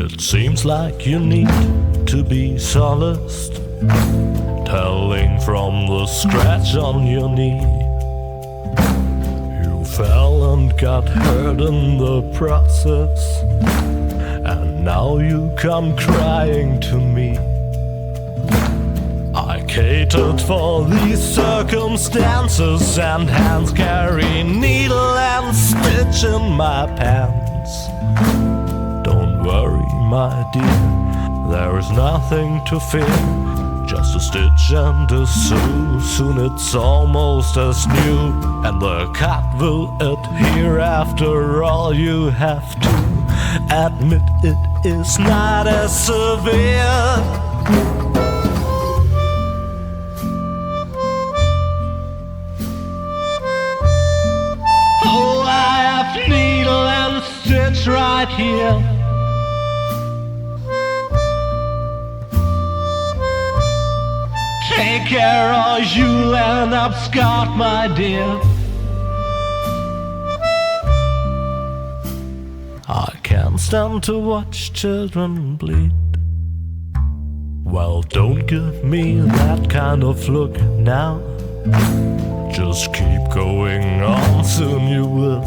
It seems like you need to be solaced, telling from the scratch on your knee. You fell and got hurt in the process, and now you come crying to me. I catered for these circumstances, and hands carry needle and stitch in my pants. Don't worry, my dear, there is nothing to fear. Just a stitch and a sew, soon it's almost as new, and the cut will adhere. After all, you have to admit it is not as severe. Oh, I have needle and stitch right here. Take care or you'll end up scarred, my dear. I can't stand to watch children bleed. Well, don't give me that kind of look now. Just keep going on, soon you will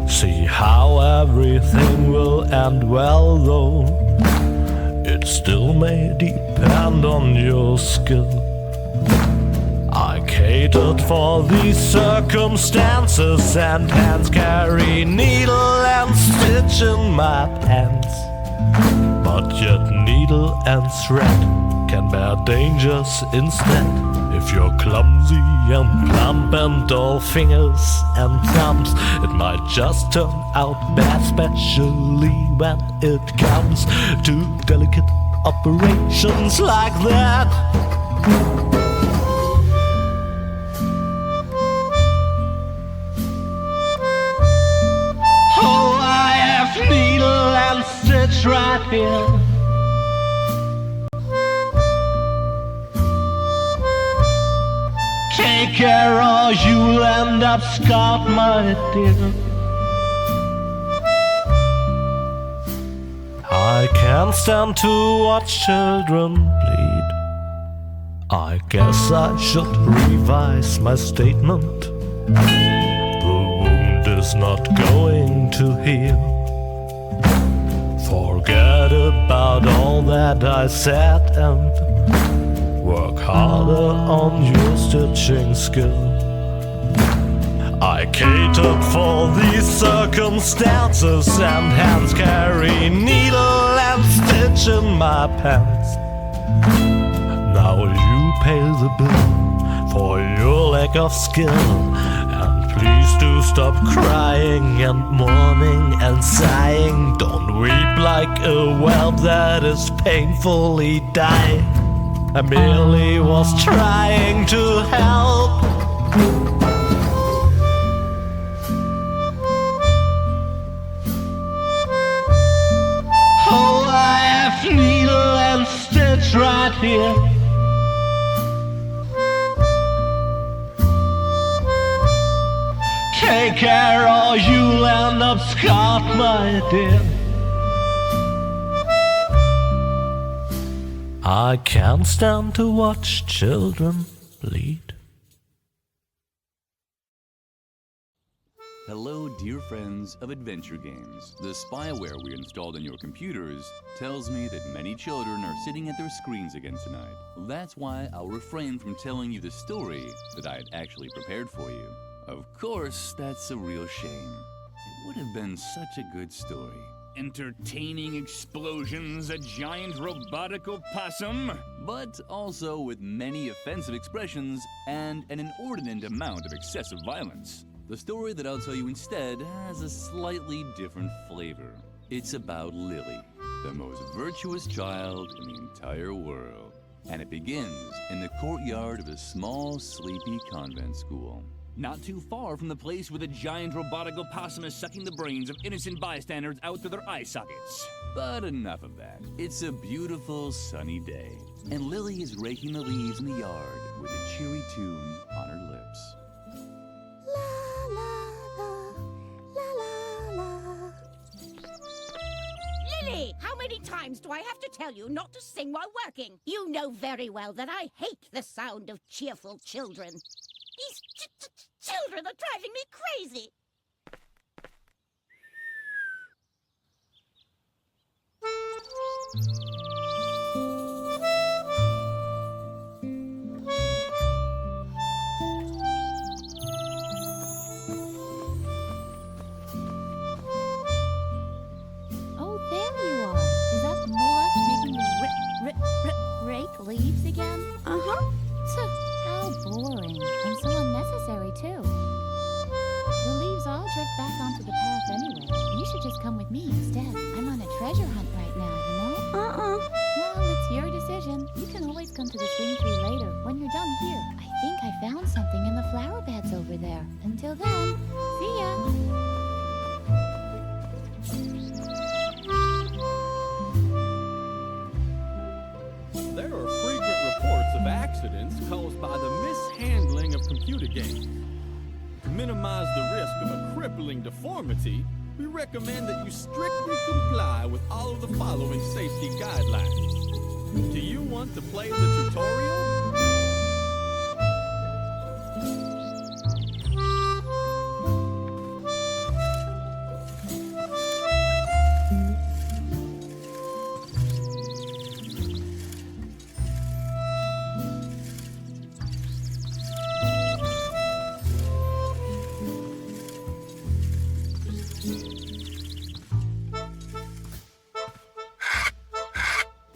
see how everything will end well, though it still may depend on your skill. I catered for these circumstances, and hands carry needle and stitch in my pants. But yet needle and thread can bear dangers instead. If you're clumsy and plump and all fingers and thumbs, it might just turn out bad, especially when it comes to delicate operations like that. Oh, I have needle and stitch right here. Take care or you'll end up scarred, my dear. I can't stand to watch children bleed. I guess I should revise my statement. The wound is not going to heal. Forget about all that I said and work harder on your stitching skill. I catered for these circumstances, and hands carry needle and stitch in my pants. Now you pay the bill for your lack of skill, and please do stop crying and mourning and sighing. Don't weep like a whelp that is painfully dying. I merely was trying to help. Oh, I have needle and stitch right here. Take care or you'll end up scarred, my dear. I can't stand to watch children bleed. Hello, dear friends of adventure games. The spyware we installed on your computers tells me that many children are sitting at their screens again tonight. That's why I'll refrain from telling you the story that I had actually prepared for you. Of course, that's a real shame. It would have been such a good story. Entertaining explosions, a giant robotic opossum, but also with many offensive expressions and an inordinate amount of excessive violence. The story that I'll tell you instead has a slightly different flavor. It's about Lily, the most virtuous child in the entire world. And it begins in the courtyard of a small, sleepy convent school. Not too far from the place where the giant robotic opossum is sucking the brains of innocent bystanders out through their eye sockets. But enough of that. It's a beautiful sunny day, and Lily is raking the leaves in the yard with a cheery tune on her lips. times do I have to tell you not to sing while working? You know very well that I hate the sound of cheerful children. These children are driving me crazy. Oh, there you are. Is that Moloch making you rake leaves again? Uh-huh. How boring. And so unnecessary, too. The leaves all drift back onto the path anyway. You should just come with me instead. I'm on a treasure hunt right now, you know? Well, it's your decision. You can always come to the swing tree later, when you're done here. I think I found something in the flower beds over there. Until then, see ya! There are frequent reports of accidents caused by the mishandling of computer games. To minimize the risk of a crippling deformity, we recommend that you strictly comply with all of the following safety guidelines. Do you want to play the tutorial?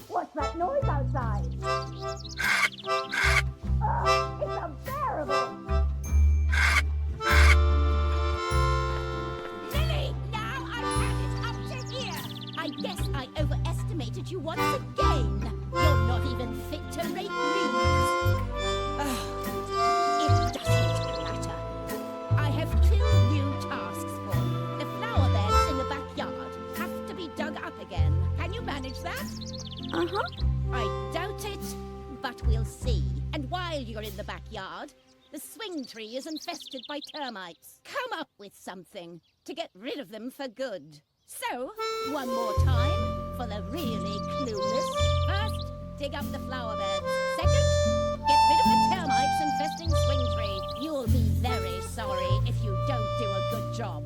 What's that noise outside? Oh, it's unbearable! Lily, now I've had it up to here! I guess I overestimated you once again. You're not even fit to rake leaves. It doesn't matter. I have 2 new tasks for you. The flower beds in the backyard have to be dug up again. Can you manage that? Uh-huh. I doubt it, but we'll see. And while you're in the backyard, the swing tree is infested by termites. Come up with something to get rid of them for good. So, one more time for the really clueless. First, dig up the flower beds. Second, get rid of the termites infesting swing tree. You'll be very sorry if you don't do a good job.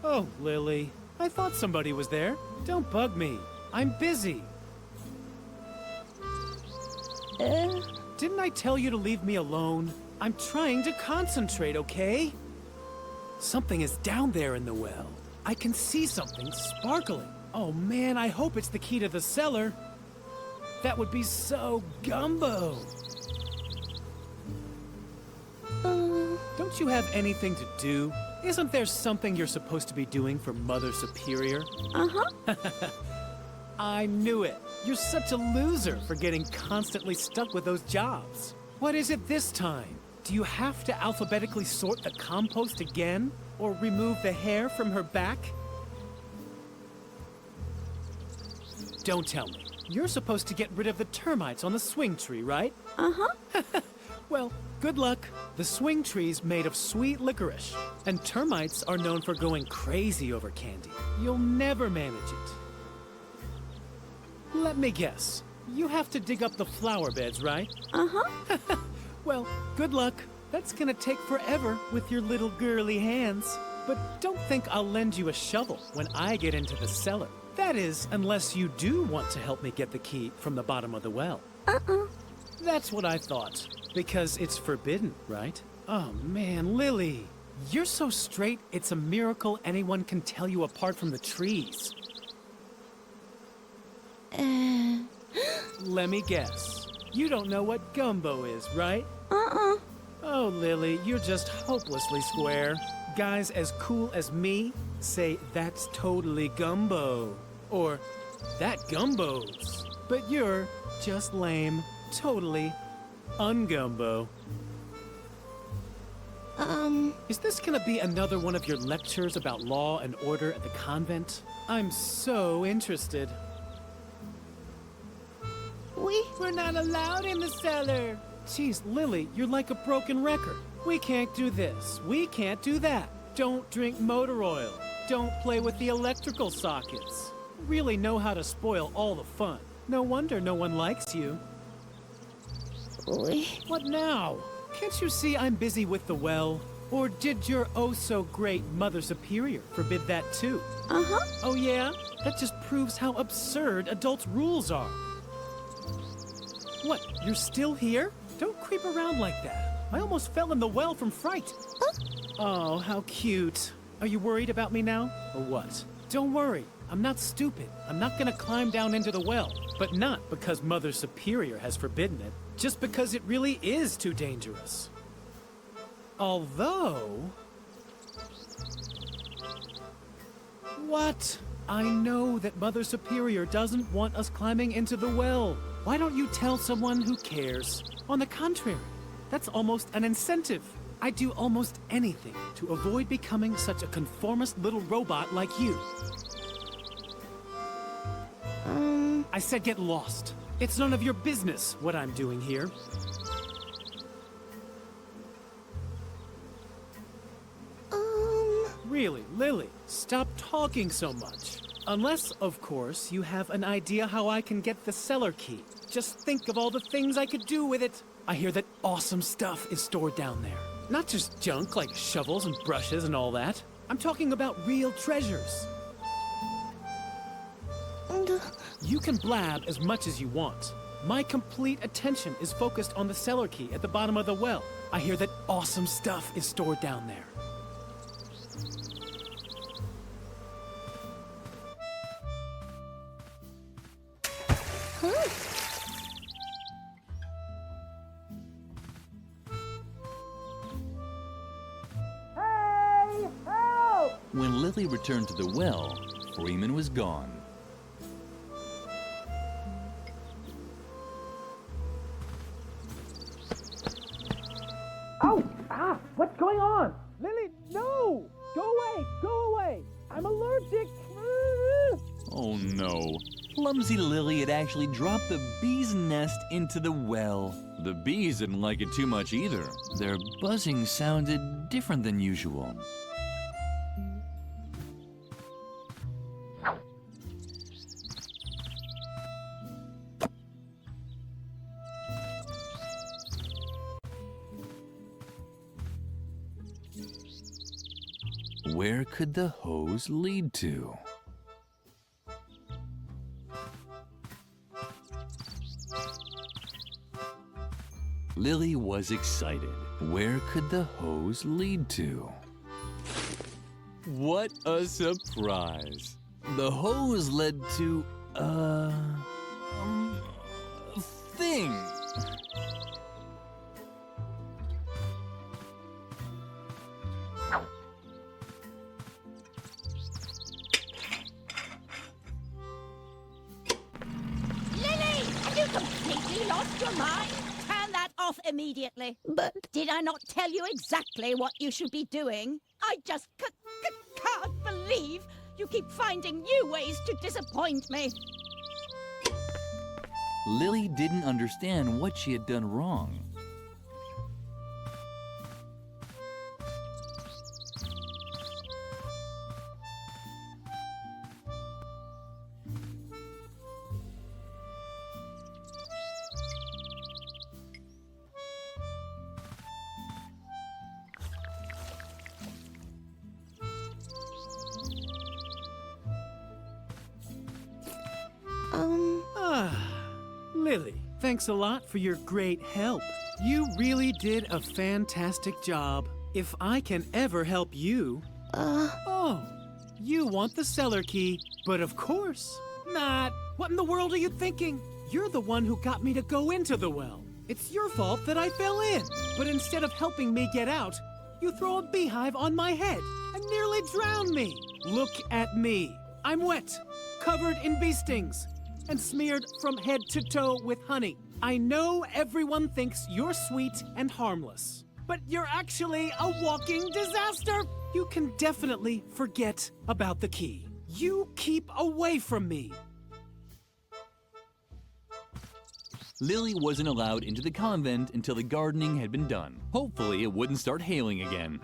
Oh, Lily. I thought somebody was there. Don't bug me. I'm busy. Didn't I tell you to leave me alone? I'm trying to concentrate, okay? Something is down there in the well. I can see something sparkling. Oh man, I hope it's the key to the cellar. That would be so gumbo. Don't you have anything to do? Isn't there something you're supposed to be doing for Mother Superior? Uh-huh. I knew it. You're such a loser for getting constantly stuck with those jobs. What is it this time? Do you have to alphabetically sort the compost again? Or remove the hair from her back? Don't tell me. You're supposed to get rid of the termites on the swing tree, right? Uh-huh. Well, good luck. The swing tree's made of sweet licorice, and termites are known for going crazy over candy. You'll never manage it. Let me guess. You have to dig up the flower beds, right? Uh-huh. Well, good luck. That's gonna take forever with your little girly hands. But don't think I'll lend you a shovel when I get into the cellar. That is, unless you do want to help me get the key from the bottom of the well. Uh-uh. That's what I thought. Because it's forbidden, right? Oh man, Lily. You're so straight, it's a miracle anyone can tell you apart from the trees. Let me guess. You don't know what gumbo is, right? Uh-uh. Oh, Lily, you're just hopelessly square. Guys as cool as me say that's totally gumbo. Or that gumbos. But you're just lame. Totally ungumbo. Is this gonna be another one of your lectures about law and order at the convent? I'm so interested. We're not allowed in the cellar. Jeez, Lily, you're like a broken record. We can't do this. We can't do that. Don't drink motor oil. Don't play with the electrical sockets. Really know how to spoil all the fun. No wonder no one likes you. What now? Can't you see I'm busy with the well? Or did your oh-so-great Mother Superior forbid that too? Uh-huh. Oh yeah? That just proves how absurd adults' rules are. What, you're still here? Don't creep around like that. I almost fell in the well from fright. Oh, how cute. Are you worried about me now, or what? Don't worry, I'm not stupid. I'm not gonna climb down into the well. But not because Mother Superior has forbidden it. Just because it really is too dangerous. Although... What? I know that Mother Superior doesn't want us climbing into the well. Why don't you tell someone who cares? On the contrary, that's almost an incentive. I'd do almost anything to avoid becoming such a conformist little robot like you. I said get lost. It's none of your business what I'm doing here. Really, Lily, stop talking so much. Unless, of course, you have an idea how I can get the cellar key. Just think of all the things I could do with it. I hear that awesome stuff is stored down there. Not just junk like shovels and brushes and all that. I'm talking about real treasures. You can blab as much as you want. My complete attention is focused on the cellar key at the bottom of the well. I hear that awesome stuff is stored down there. When Lily returned to the well, Freeman was gone. Oh! Ah! What's going on? Lily, no! Go away! Go away! I'm allergic! Oh no. Clumsy Lily had actually dropped the bee's nest into the well. The bees didn't like it too much either. Their buzzing sounded different than usual. Where could the hose lead to? Lily was excited. Where could the hose lead to? What a surprise! The hose led to a thing. Lost your mind? Turn that off immediately. But... Did I not tell you exactly what you should be doing? I just can't believe you keep finding new ways to disappoint me. Lily didn't understand what she had done wrong. Lily, thanks a lot for your great help. You really did a fantastic job. If I can ever help you... Oh, you want the cellar key, but of course not. What in the world are you thinking? You're the one who got me to go into the well. It's your fault that I fell in. But instead of helping me get out, you throw a beehive on my head and nearly drown me. Look at me. I'm wet, covered in bee stings and smeared from head to toe with honey. I know everyone thinks you're sweet and harmless, but you're actually a walking disaster. You can definitely forget about the key. You keep away from me. Lily wasn't allowed into the convent until the gardening had been done. Hopefully, it wouldn't start hailing again.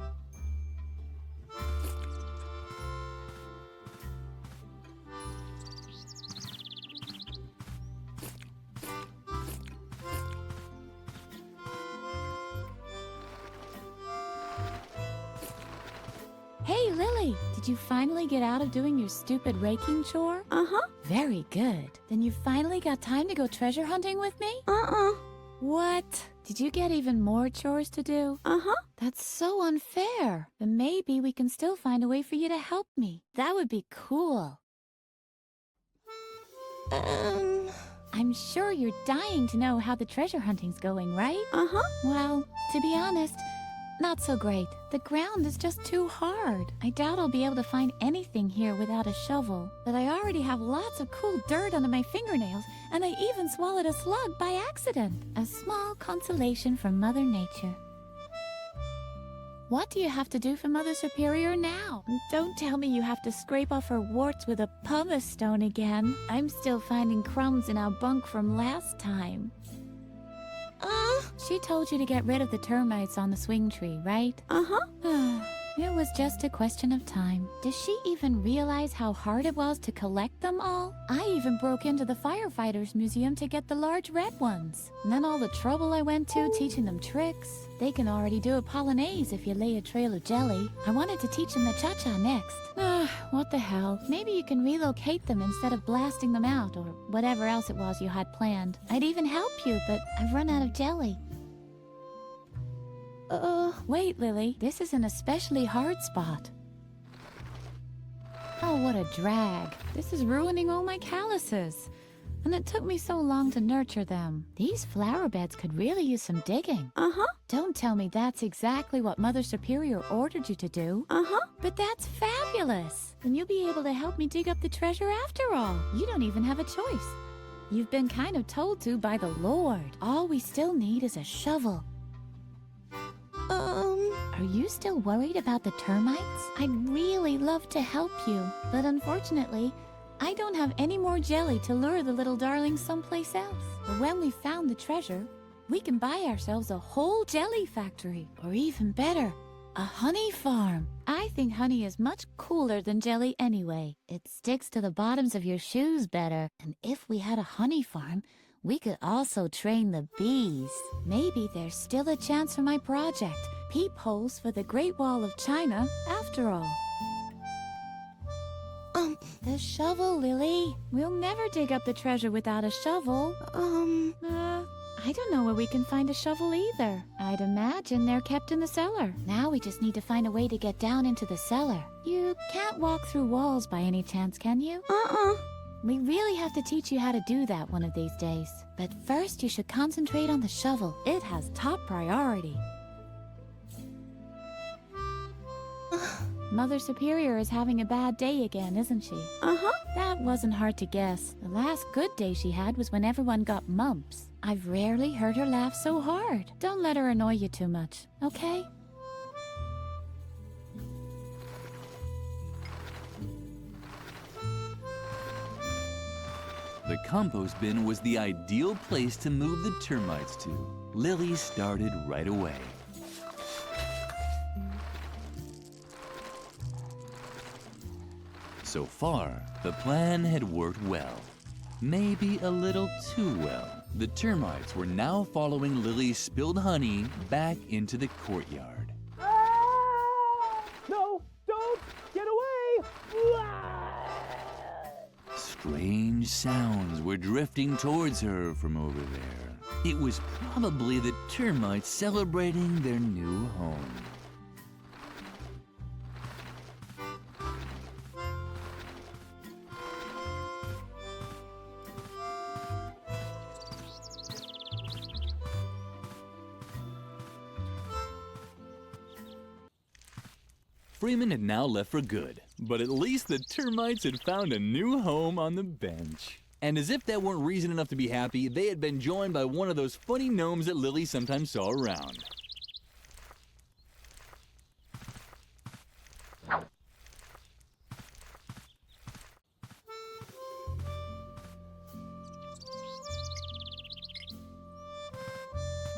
Hey, Lily, did you finally get out of doing your stupid raking chore? Uh-huh. Very good. Then you finally got time to go treasure hunting with me? Uh-uh. What? Did you get even more chores to do? Uh-huh. That's so unfair. But maybe we can still find a way for you to help me. That would be cool. I'm sure you're dying to know how the treasure hunting's going, right? Uh-huh. Well, to be honest, not so great. The ground is just too hard. I doubt I'll be able to find anything here without a shovel. But I already have lots of cool dirt under my fingernails, and I even swallowed a slug by accident. A small consolation from Mother Nature. What do you have to do for Mother Superior now? Don't tell me you have to scrape off her warts with a pumice stone again. I'm still finding crumbs in our bunk from last time. She told you to get rid of the termites on the swing tree, right? Uh-huh. It was just a question of time. Does she even realize how hard it was to collect them all? I even broke into the firefighters museum to get the large red ones. And then all the trouble I went to teaching them tricks. They can already do a polonaise if you lay a trail of jelly. I wanted to teach them the cha-cha next. What the hell? Maybe you can relocate them instead of blasting them out or whatever else it was you had planned. I'd even help you, but I've run out of jelly. Wait, Lily. This is an especially hard spot. Oh, what a drag. This is ruining all my calluses. And it took me so long to nurture them. These flower beds could really use some digging. Uh-huh. Don't tell me that's exactly what Mother Superior ordered you to do. Uh-huh. But that's fabulous. Then you'll be able to help me dig up the treasure after all. You don't even have a choice. You've been kind of told to by the Lord. All we still need is a shovel. Are you still worried about the termites? I'd really love to help you, but unfortunately, I don't have any more jelly to lure the little darlings someplace else. But when we found the treasure, we can buy ourselves a whole jelly factory, or even better, a honey farm. I think honey is much cooler than jelly anyway. It sticks to the bottoms of your shoes better, and if we had a honey farm, we could also train the bees. Maybe there's still a chance for my project. Peepholes for the Great Wall of China, after all. The shovel, Lily. We'll never dig up the treasure without a shovel. I don't know where we can find a shovel either. I'd imagine they're kept in the cellar. Now we just need to find a way to get down into the cellar. You can't walk through walls by any chance, can you? We really have to teach you how to do that one of these days. But first, you should concentrate on the shovel. It has top priority. Mother Superior is having a bad day again, isn't she? Uh-huh. That wasn't hard to guess. The last good day she had was when everyone got mumps. I've rarely heard her laugh so hard. Don't let her annoy you too much, okay? The compost bin was the ideal place to move the termites to. Lily started right away. So far, the plan had worked well. Maybe a little too well. The termites were now following Lily's spilled honey back into the courtyard. No, don't! Get away! Strange sounds were drifting towards her from over there. It was probably the termites celebrating their new home. Freeman had now left for good. But at least the termites had found a new home on the bench. And as if that weren't reason enough to be happy, they had been joined by one of those funny gnomes that Lily sometimes saw around.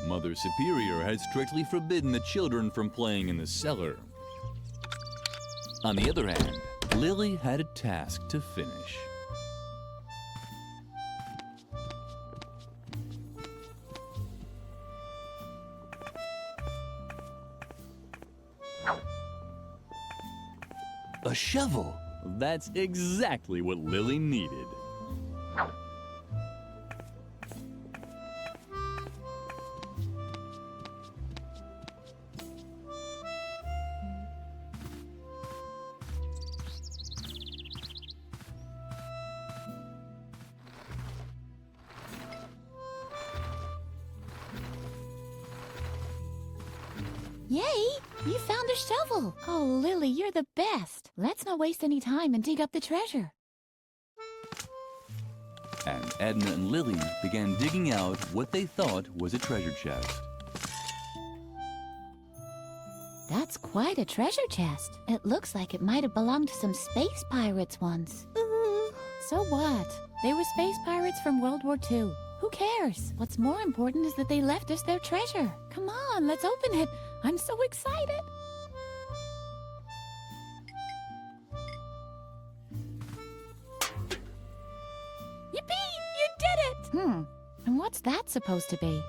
Mother Superior had strictly forbidden the children from playing in the cellar. On the other hand, Lily had a task to finish. A shovel! That's exactly what Lily needed. Yay! You found a shovel! Oh, Lily, you're the best. Let's not waste any time and dig up the treasure. And Edna and Lily began digging out what they thought was a treasure chest. That's quite a treasure chest. It looks like it might have belonged to some space pirates once. So what? They were space pirates from World War II. Who cares? What's more important is that they left us their treasure. Come on, let's open it. I'm so excited. Yippee! You did it! And what's that supposed to be?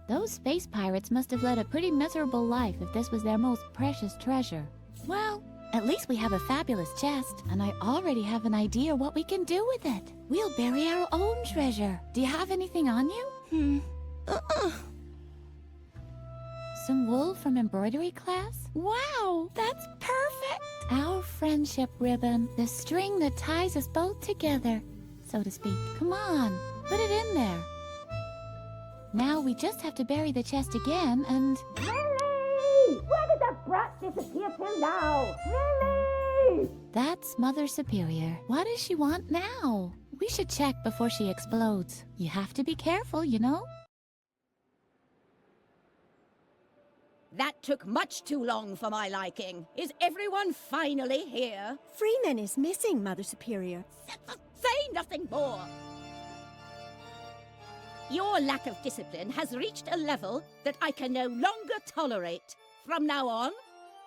Those space pirates must have led a pretty miserable life if this was their most precious treasure. Well, at least we have a fabulous chest, and I already have an idea what we can do with it. We'll bury our own treasure. Do you have anything on you? Some wool from embroidery class? Wow, that's perfect! Our friendship ribbon, the string that ties us both together, so to speak. Come on, put it in there. Now we just have to bury the chest again and... Lily! Where did that brat disappear till now? Lily! That's Mother Superior. What does she want now? We should check before she explodes. You have to be careful, you know? That took much too long for my liking. Is everyone finally here? Freeman is missing, Mother Superior. Say nothing more! Your lack of discipline has reached a level that I can no longer tolerate. From now on,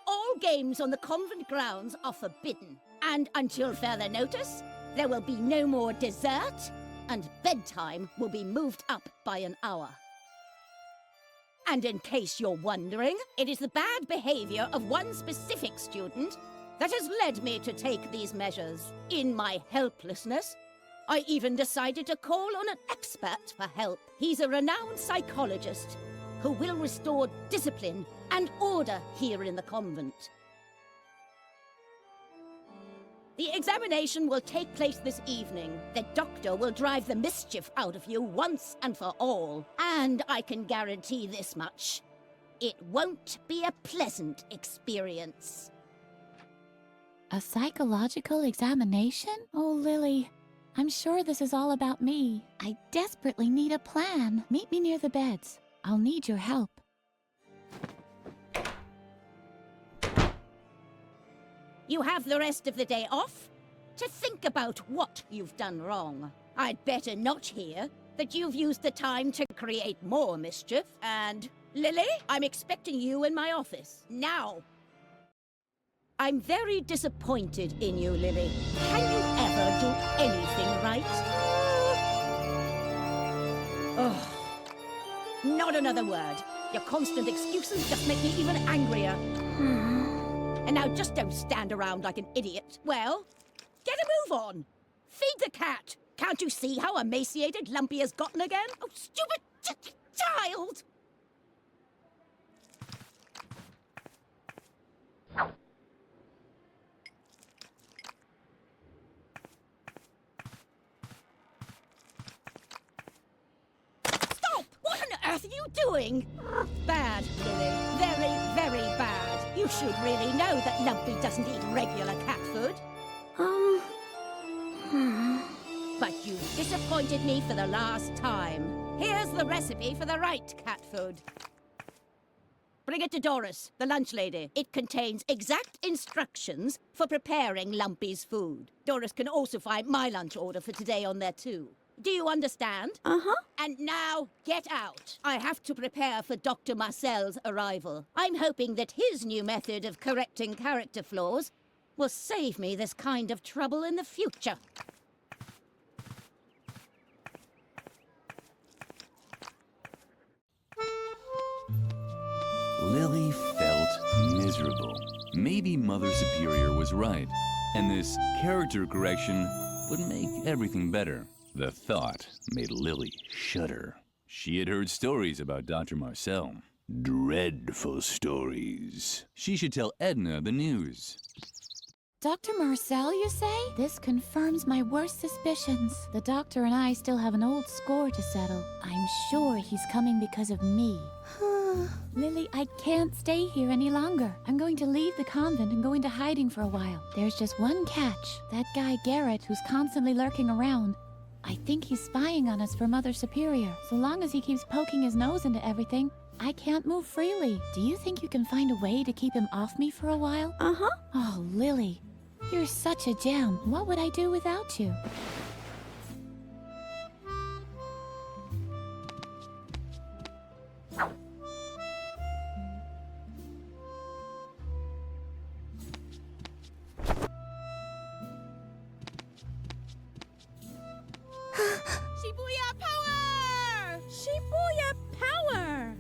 all games on the convent grounds are forbidden. And until further notice, there will be no more dessert, and bedtime will be moved up by an hour. And in case you're wondering, it is the bad behavior of one specific student that has led me to take these measures. In my helplessness, I even decided to call on an expert for help. He's a renowned psychologist who will restore discipline and order here in the convent. The examination will take place this evening. The doctor will drive the mischief out of you once and for all. And I can guarantee this much. It won't be a pleasant experience. A psychological examination? Oh, Lily, I'm sure this is all about me. I desperately need a plan. Meet me near the beds. I'll need your help. You have the rest of the day off to think about what you've done wrong. I'd better not hear that you've used the time to create more mischief. And, Lily, I'm expecting you in my office now. I'm very disappointed in you, Lily. Can you ever do anything right? Oh, not another word. Your constant excuses just make me even angrier. And now just don't stand around like an idiot. Well, get a move on. Feed the cat. Can't you see how emaciated Lumpy has gotten again? Oh, stupid child! Stop! What on earth are you doing? Bad, Lily. Very, very bad. You should really know that Lumpy doesn't eat regular cat food. But you've disappointed me for the last time. Here's the recipe for the right cat food. Bring it to Doris, the lunch lady. It contains exact instructions for preparing Lumpy's food. Doris can also find my lunch order for today on there too. Do you understand? Uh-huh. And now, get out. I have to prepare for Dr. Marcel's arrival. I'm hoping that his new method of correcting character flaws will save me this kind of trouble in the future. Lily felt miserable. Maybe Mother Superior was right, and this character correction would make everything better. The thought made Lily shudder. She had heard stories about Dr. Marcel. Dreadful stories. She should tell Edna the news. Dr. Marcel, you say? This confirms my worst suspicions. The doctor and I still have an old score to settle. I'm sure he's coming because of me. Lily, I can't stay here any longer. I'm going to leave the convent and go into hiding for a while. There's just one catch. That guy Garrett, who's constantly lurking around. I think he's spying on us for Mother Superior. So long as he keeps poking his nose into everything, I can't move freely. Do you think you can find a way to keep him off me for a while? Uh-huh. Oh, Lily, you're such a gem. What would I do without you? Shibuya power! Shibuya power!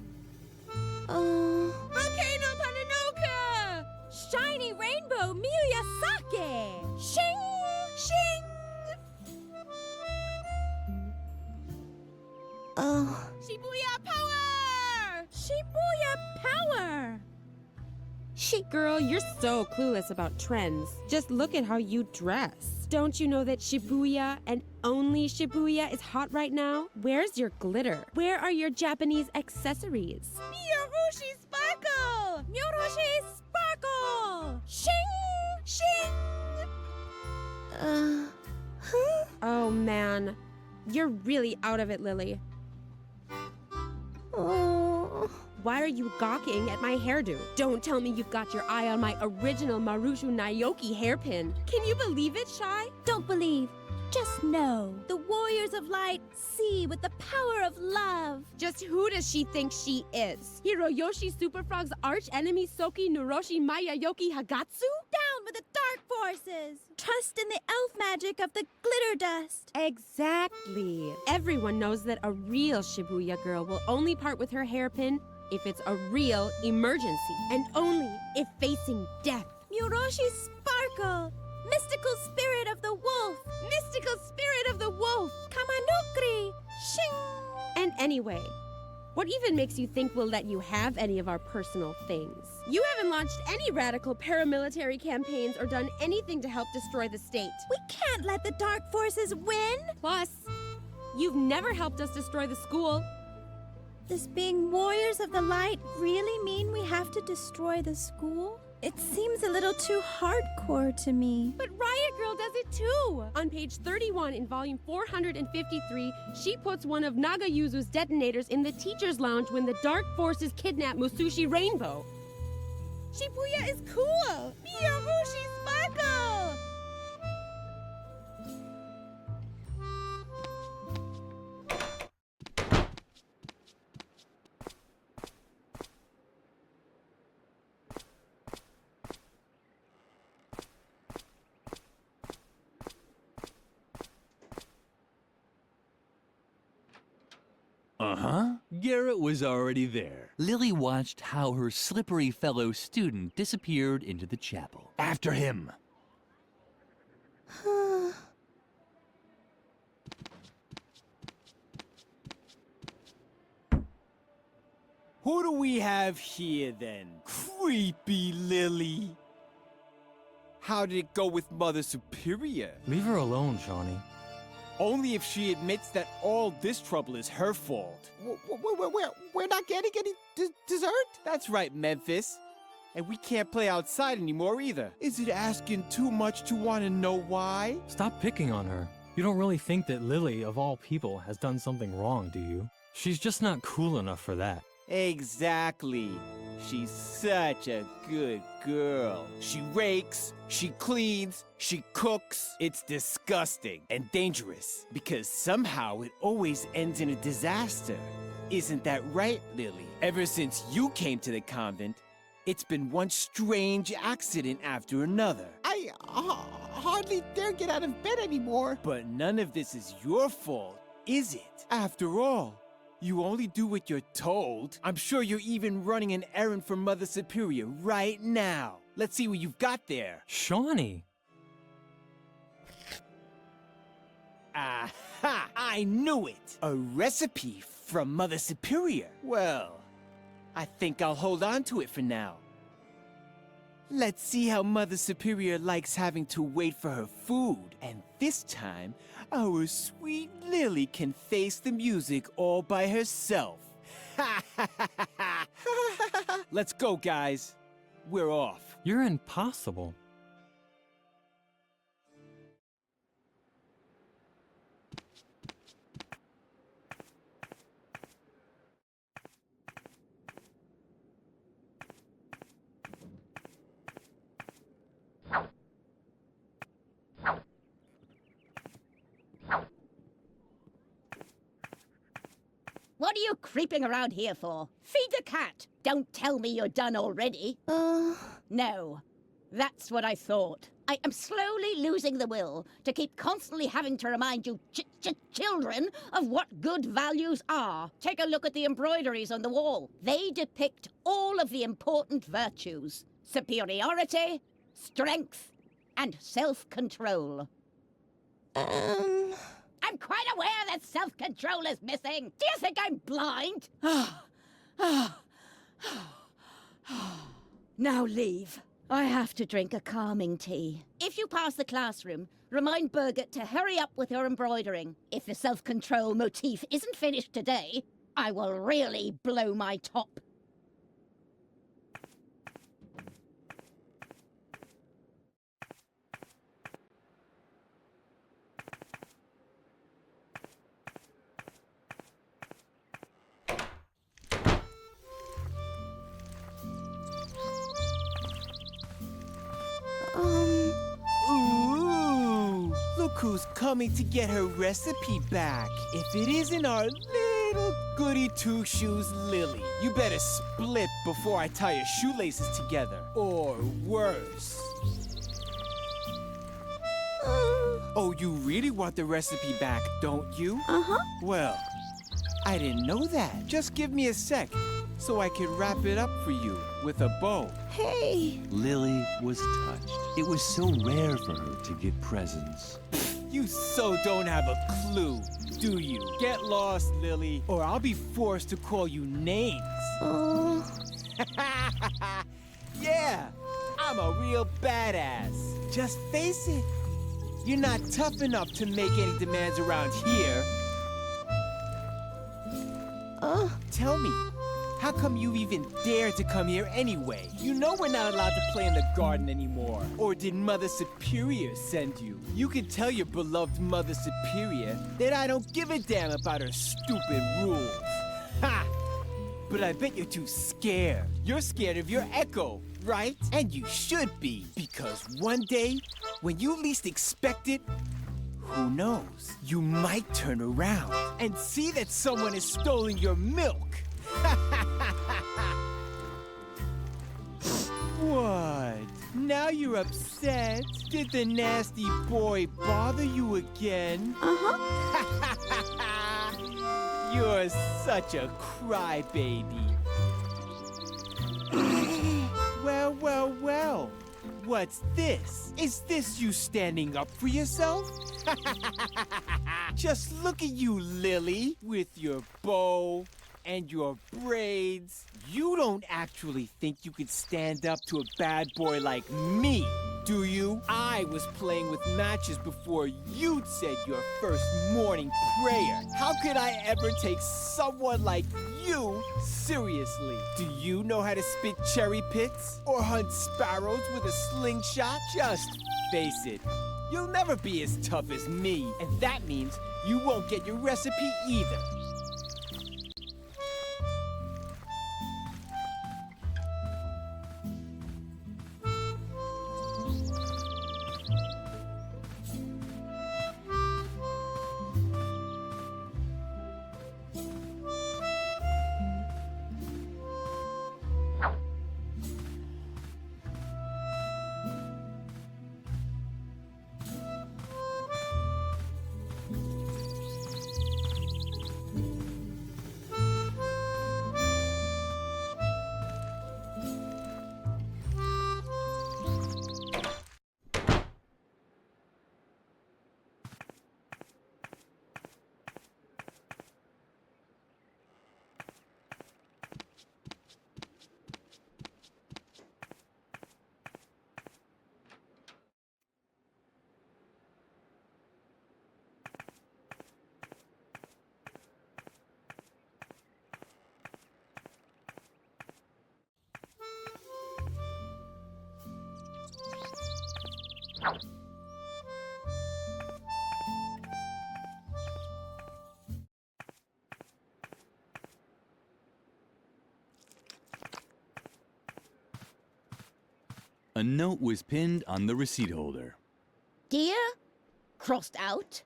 Volcano Pananoka! Shiny rainbow Miyazaki! Shing! Shing! Shibuya power! Shibuya power! Girl, you're so clueless about trends. Just look at how you dress. Don't you know that Shibuya and only Shibuya is hot right now? Where's your glitter? Where are your Japanese accessories? Miyorushi sparkle! Miyorushi sparkle! Shing! Shing! Oh man, you're really out of it, Lily. Why are you gawking at my hairdo? Don't tell me you've got your eye on my original Marushu Naoki hairpin. Can you believe it, Shy? Don't believe. Just know. The warriors of light see with the power of love. Just who does she think she is? Hiroyoshi Superfrog's arch enemy Soki Nuroshi Mayayoki Hagatsu? Down with the dark forces. Trust in the elf magic of the glitter dust. Exactly. Everyone knows that a real Shibuya girl will only part with her hairpin if it's a real emergency, and only if facing death. Muroshi sparkle. Mystical spirit of the wolf. Mystical spirit of the wolf! Kamanukri. Shing. And anyway, what even makes you think we'll let you have any of our personal things? You haven't launched any radical paramilitary campaigns or done anything to help destroy the state. We can't let the dark forces win. Plus, you've never helped us destroy the school. Does being warriors of the light really mean we have to destroy the school? It seems a little too hardcore to me. But Riot Girl does it too! On page 31 in volume 453, she puts one of Nagayuzu's detonators in the teacher's lounge when the dark forces kidnap Musushi Rainbow. Shibuya is cool! Miyorushi sparkle! Uh-huh. Garrett was already there. Lily watched how her slippery fellow student disappeared into the chapel. After him. Who do we have here then? Creepy Lily. How did it go with Mother Superior? Leave her alone, Shawnee. Only if she admits that all this trouble is her fault. We're not getting any dessert? That's right, Memphis. And we can't play outside anymore either. Is it asking too much to want to know why? Stop picking on her. You don't really think that Lily, of all people, has done something wrong, do you? She's just not cool enough for that. Exactly. She's such a good girl. She rakes, she cleans, she cooks. It's disgusting and dangerous because somehow it always ends in a disaster. Isn't that right, Lily? Ever since you came to the convent, it's been one strange accident after another. I hardly dare get out of bed anymore. But none of this is your fault, is it? After all, you only do what you're told. I'm sure you're even running an errand for Mother Superior right now. Let's see what you've got there. Shawnee! Aha! I knew it! A recipe from Mother Superior. Well, I think I'll hold on to it for now. Let's see how Mother Superior likes having to wait for her food. And this time, our sweet Lily can face the music all by herself. Let's go, guys. We're off. You're impossible. What are you creeping around here for? Feed the cat. Don't tell me you're done already. No, that's what I thought. I am slowly losing the will to keep constantly having to remind you children of what good values are. Take a look at the embroideries on the wall. They depict all of the important virtues: superiority, strength, and self-control. I'm quite aware that self-control is missing. Do you think I'm blind? Now leave. I have to drink a calming tea. If you pass the classroom, remind Birgit to hurry up with her embroidering. If the self-control motif isn't finished today, I will really blow my top. Ooh, look who's coming to get her recipe back. If it isn't our little goody two-shoes Lily, you better split before I tie your shoelaces together. Or worse. Oh, you really want the recipe back, don't you? Uh-huh. Well, I didn't know that. Just give me a sec so I can wrap it up for you with a bow. Hey. Lily was touched. It was so rare for her to get presents. You so don't have a clue, do you? Get lost, Lily, or I'll be forced to call you names. Yeah, I'm a real badass. Just face it. You're not tough enough to make any demands around here. Tell me, how come you even dare to come here anyway? You know we're not allowed to play in the garden anymore. Or did Mother Superior send you? You can tell your beloved Mother Superior that I don't give a damn about her stupid rules. Ha! But I bet you're too scared. You're scared of your echo, right? And you should be, because one day, when you least expect it, who knows? You might turn around and see that someone has stolen your milk. What? Now you're upset? Did the nasty boy bother you again? You're such a crybaby. Well, well, well. What's this? Is this you standing up for yourself? Just look at you, Lily, with your bow and your braids. You don't actually think you could stand up to a bad boy like me, do you? I was playing with matches before you'd said your first morning prayer. How could I ever take someone like you seriously? Do you know how to spit cherry pits? Or hunt sparrows with a slingshot? Just face it. You'll never be as tough as me, and that means you won't get your recipe either. A note was pinned on the receipt holder. Dear, crossed out,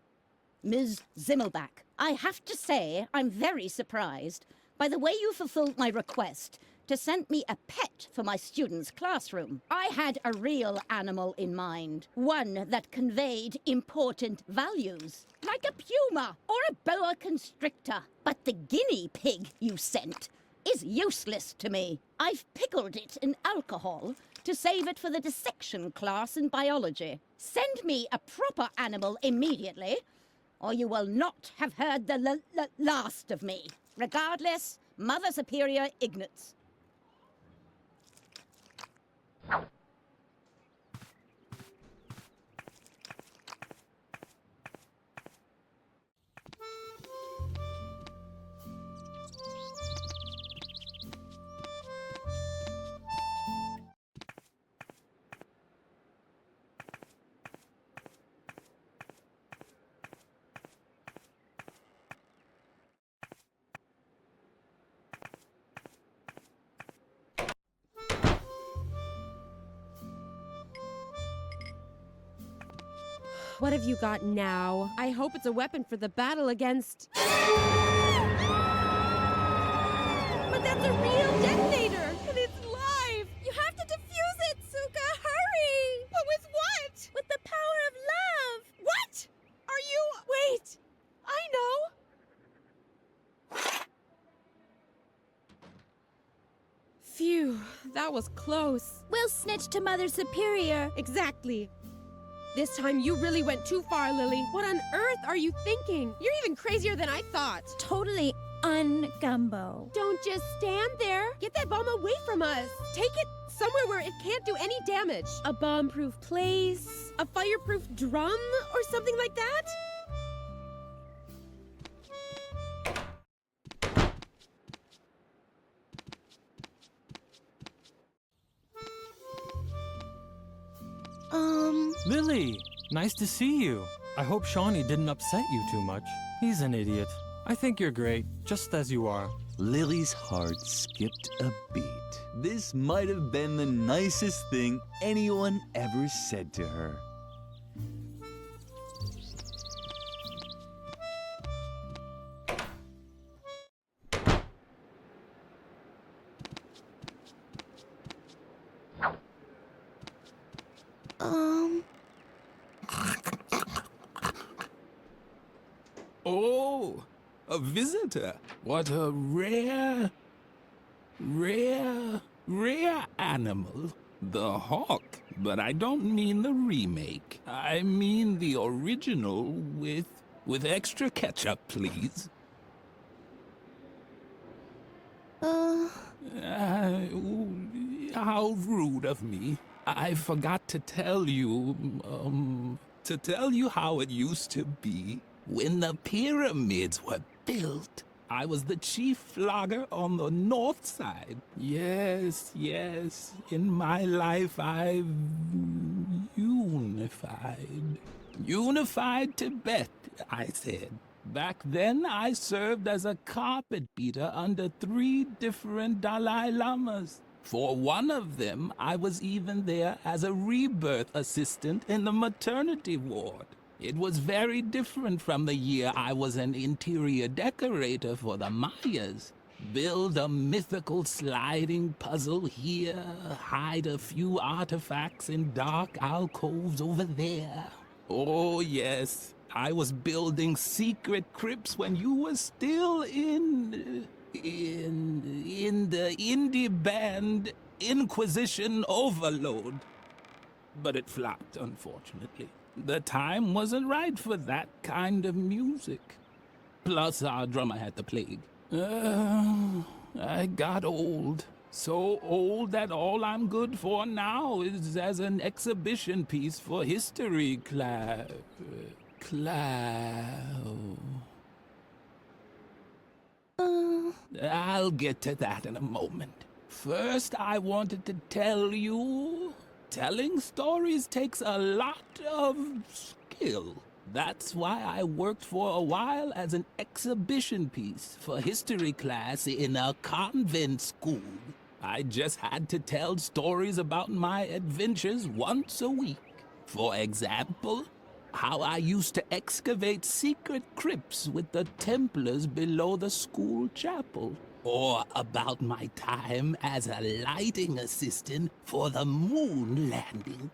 Ms. Zimmelbach, I have to say I'm very surprised by the way you fulfilled my request to send me a pet for my students' classroom. I had a real animal in mind, one that conveyed important values, like a puma or a boa constrictor. But the guinea pig you sent is useless to me. I've pickled it in alcohol to save it for the dissection class in biology. Send me a proper animal immediately, or you will not have heard the last of me. Regardless, Mother Superior Ignatz. What have you got now? I hope it's a weapon for the battle against... But that's a real detonator! And it's live! You have to defuse it, Suka! Hurry! But with what? With the power of love! What? Are you... Wait! I know! Phew, that was close. We'll snitch to Mother Superior. Exactly. This time you really went too far, Lily. What on earth are you thinking? You're even crazier than I thought. Totally un-gumbo. Don't just stand there. Get that bomb away from us. Take it somewhere where it can't do any damage. A bomb-proof place? A fireproof drum? Or something like that? Lily, nice to see you. I hope Shawnee didn't upset you too much. He's an idiot. I think you're great, just as you are. Lily's heart skipped a beat. This might have been the nicest thing anyone ever said to her. Oh, a visitor. What a rare animal. The hawk. But I don't mean the remake. I mean the original with extra ketchup, please. How rude of me. I forgot to tell you how it used to be. When the pyramids were built, I was the chief flogger on the north side. Yes, in my life I've unified. Unified Tibet, I said. Back then, I served as a carpet beater under 3 different Dalai Lamas. For one of them, I was even there as a rebirth assistant in the maternity ward. It was very different from the year I was an interior decorator for the Mayas. Build a mythical sliding puzzle here, hide a few artifacts in dark alcoves over there. Oh, yes. I was building secret crypts when you were still in the indie band Inquisition Overload. But it flopped, unfortunately. The time wasn't right for that kind of music. Plus, our drummer had the plague. I got old. So old that all I'm good for now is as an exhibition piece for history class. I'll get to that in a moment. First, I wanted to tell you, telling stories takes a lot of skill. That's why I worked for a while as an exhibition piece for history class in a convent school. I just had to tell stories about my adventures once a week. For example, how I used to excavate secret crypts with the Templars below the school chapel. Or about my time as a lighting assistant for the moon landing.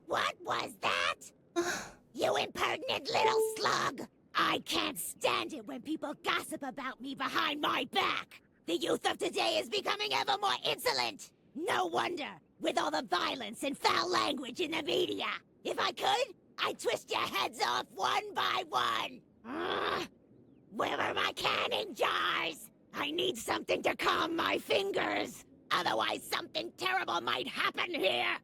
What was that? You impertinent little slug! I can't stand it when people gossip about me behind my back! The youth of today is becoming ever more insolent! No wonder, with all the violence and foul language in the media! If I could, I'd twist your heads off one by one! Where are my canning jars? I need something to calm my fingers! Otherwise, something terrible might happen here!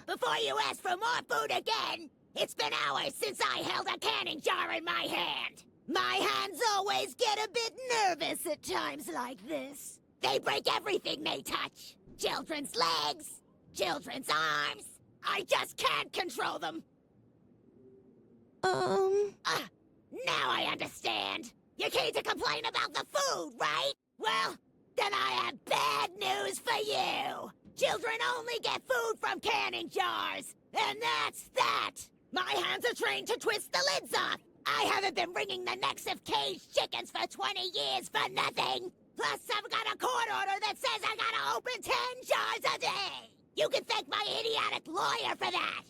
Before you ask for more food again, it's been hours since I held a canning jar in my hand. My hands always get a bit nervous at times like this. They break everything they touch. Children's legs, children's arms. I just can't control them. Now I understand. You came to complain about the food, right? Well, then I have bad news for you. Children only get food from canning jars, and that's that! My hands are trained to twist the lids off! I haven't been wringing the necks of caged chickens for 20 years for nothing! Plus, I've got a court order that says I gotta open 10 jars a day! You can thank my idiotic lawyer for that!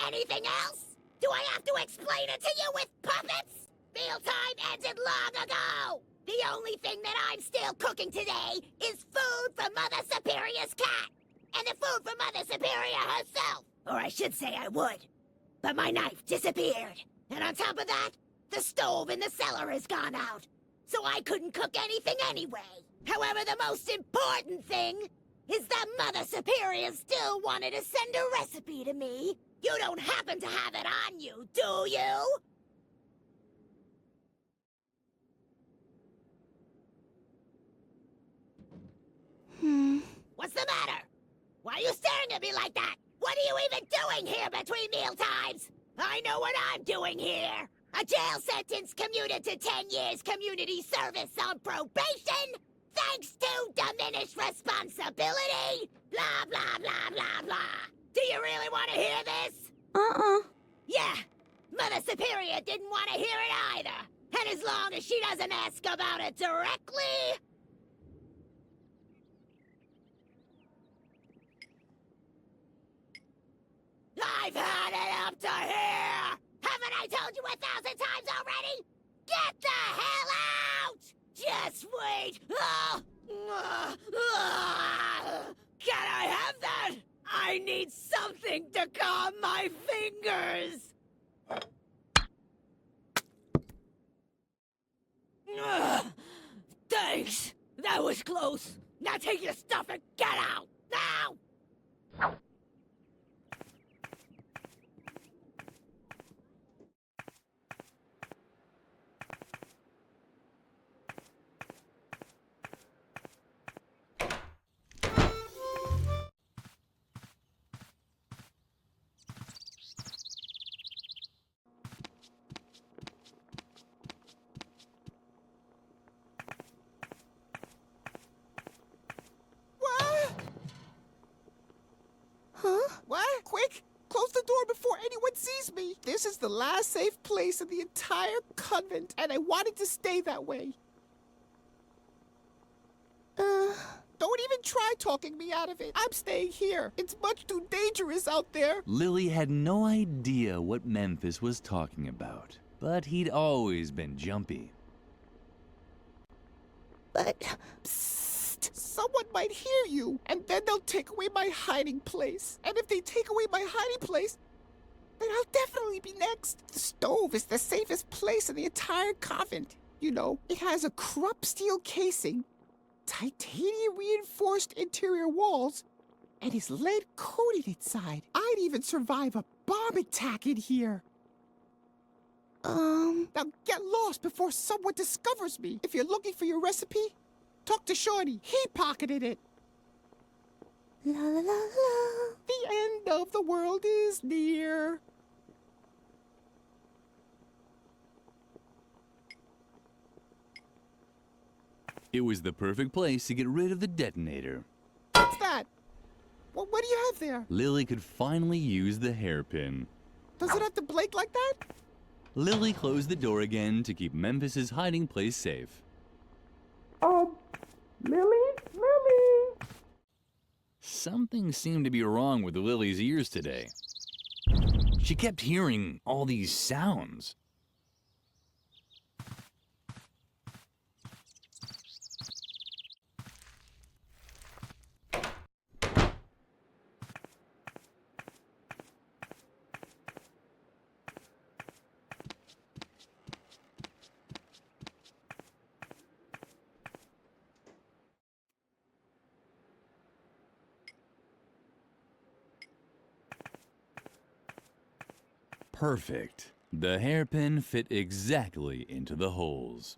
Anything else? Do I have to explain it to you with puppets? Mealtime ended long ago! The only thing that I'm still cooking today is food for Mother Superior's cat. And the food for Mother Superior herself. Or I should say I would. But my knife disappeared. And on top of that, the stove in the cellar has gone out. So I couldn't cook anything anyway. However, the most important thing is that Mother Superior still wanted to send a recipe to me. You don't happen to have it on you, do you? What's the matter? Why are you staring at me like that? What are you even doing here between meal times? I know what I'm doing here. A jail sentence commuted to 10 years community service on probation, thanks to diminished responsibility, blah, blah, blah, blah, blah. Do you really want to hear this? Yeah, Mother Superior didn't want to hear it either. And as long as she doesn't ask about it directly... up to here! Haven't I told you 1,000 times already? Get the hell out! Just wait! Can I have that? I need something to calm my fingers! Thanks! That was close! Now take your stuff and get out! Now! What? Quick! Close the door before anyone sees me! This is the last safe place in the entire convent, and I want it to stay that way. Don't even try talking me out of it. I'm staying here. It's much too dangerous out there. Lily had no idea what Memphis was talking about, but he'd always been jumpy. But... Psst! Someone might hear you, and then they'll take away my hiding place. And if they take away my hiding place, then I'll definitely be next. The stove is the safest place in the entire convent. You know, it has a Krupp steel casing, titanium-reinforced interior walls, and is lead-coated inside. I'd even survive a bomb attack in here. Now get lost before someone discovers me. If you're looking for your recipe, talk to Shorty. He pocketed it. La la la la. The end of the world is near. It was the perfect place to get rid of the detonator. What's that? What do you have there? Lily could finally use the hairpin. Does it have to blink like that? Lily closed the door again to keep Memphis's hiding place safe. Lily? Something seemed to be wrong with Lily's ears today. She kept hearing all these sounds. Perfect. The hairpin fit exactly into the holes.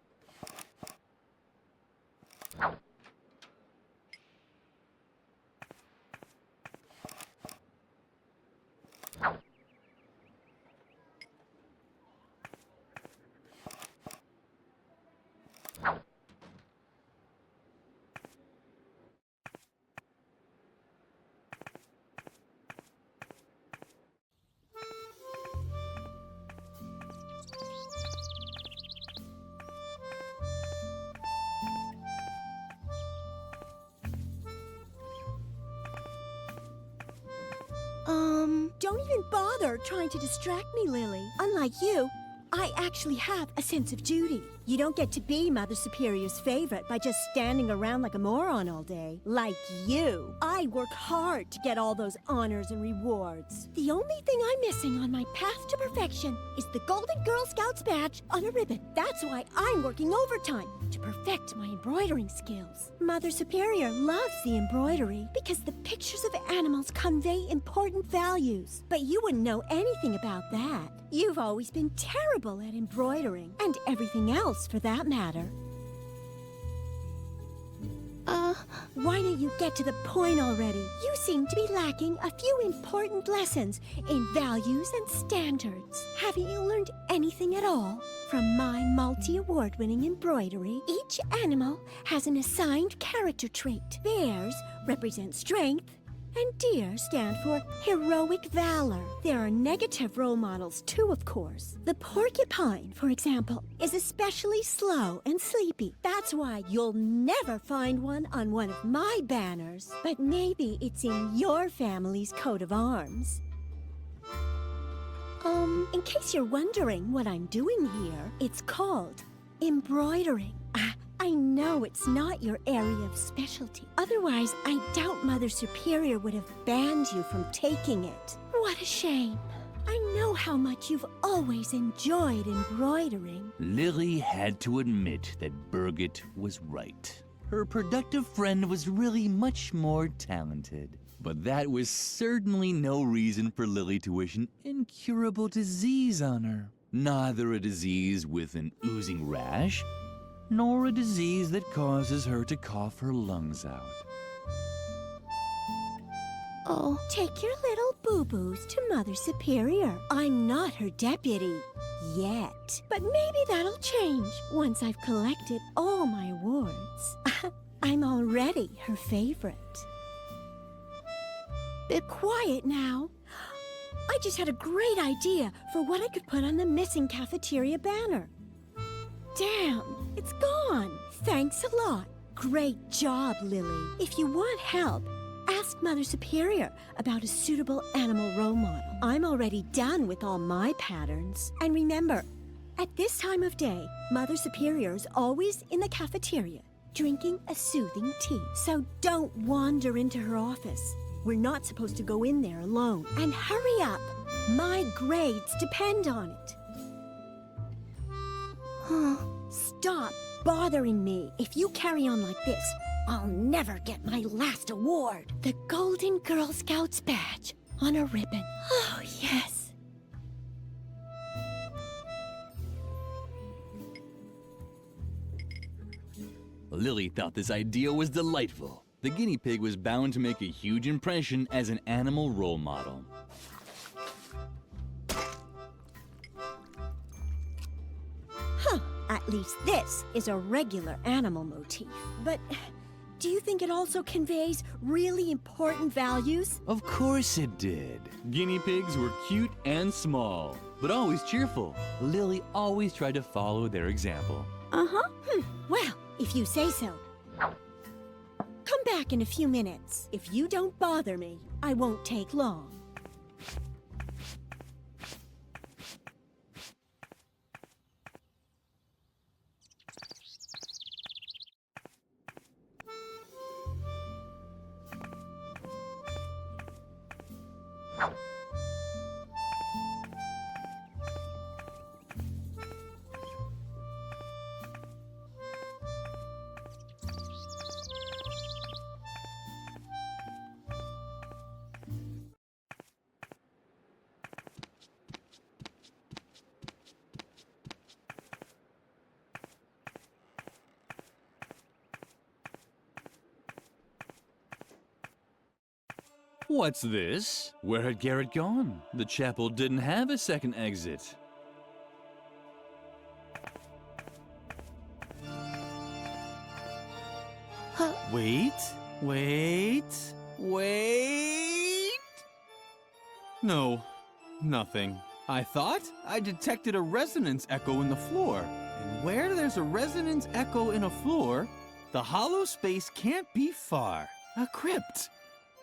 Don't even bother trying to distract me, Lily. Unlike you, I actually have a sense of duty. You don't get to be Mother Superior's favorite by just standing around like a moron all day. Like you. I work hard to get all those honors and rewards. The only thing I'm missing on my path to perfection is the Golden Girl Scouts badge on a ribbon. That's why I'm working overtime, to perfect my embroidering skills. Mother Superior loves the embroidery because the pictures of animals convey important values. But you wouldn't know anything about that. You've always been terrible at embroidering, and everything else for that matter. Why don't you get to the point already? You seem to be lacking a few important lessons in values and standards. Haven't you learned anything at all? From my multi-award-winning embroidery, each animal has an assigned character trait. Bears represent strength, and deer stand for heroic valor. There are negative role models too, of course. The porcupine, for example, is especially slow and sleepy. That's why you'll never find one on one of my banners. But maybe it's in your family's coat of arms. In case you're wondering what I'm doing here, it's called embroidering. I know it's not your area of specialty. Otherwise, I doubt Mother Superior would have banned you from taking it. What a shame. I know how much you've always enjoyed embroidering. Lily had to admit that Birgit was right. Her productive friend was really much more talented. But that was certainly no reason for Lily to wish an incurable disease on her. Neither a disease with an oozing rash, nor a disease that causes her to cough her lungs out. Oh, take your little boo-boos to Mother Superior. I'm not her deputy. Yet. But maybe that'll change once I've collected all my awards. I'm already her favorite. Be quiet now. I just had a great idea for what I could put on the missing cafeteria banner. Damn, it's gone. Thanks a lot. Great job, Lily. If you want help, ask Mother Superior about a suitable animal role model. I'm already done with all my patterns. And remember, at this time of day, Mother Superior is always in the cafeteria, drinking a soothing tea. So don't wander into her office. We're not supposed to go in there alone. And hurry up. My grades depend on it. Stop bothering me. If you carry on like this, I'll never get my last award. The Golden Girl Scouts badge on a ribbon. Oh, yes. Lily thought this idea was delightful. The guinea pig was bound to make a huge impression as an animal role model. At least this is a regular animal motif. But do you think it also conveys really important values? Of course it did. Guinea pigs were cute and small, but always cheerful. Lily always tried to follow their example. Well, if you say so. Come back in a few minutes. If you don't bother me, I won't take long. What's this? Where had Garrett gone? The chapel didn't have a second exit. Wait. No, nothing. I thought I detected a resonance echo in the floor. And where there's a resonance echo in a floor, the hollow space can't be far. A crypt.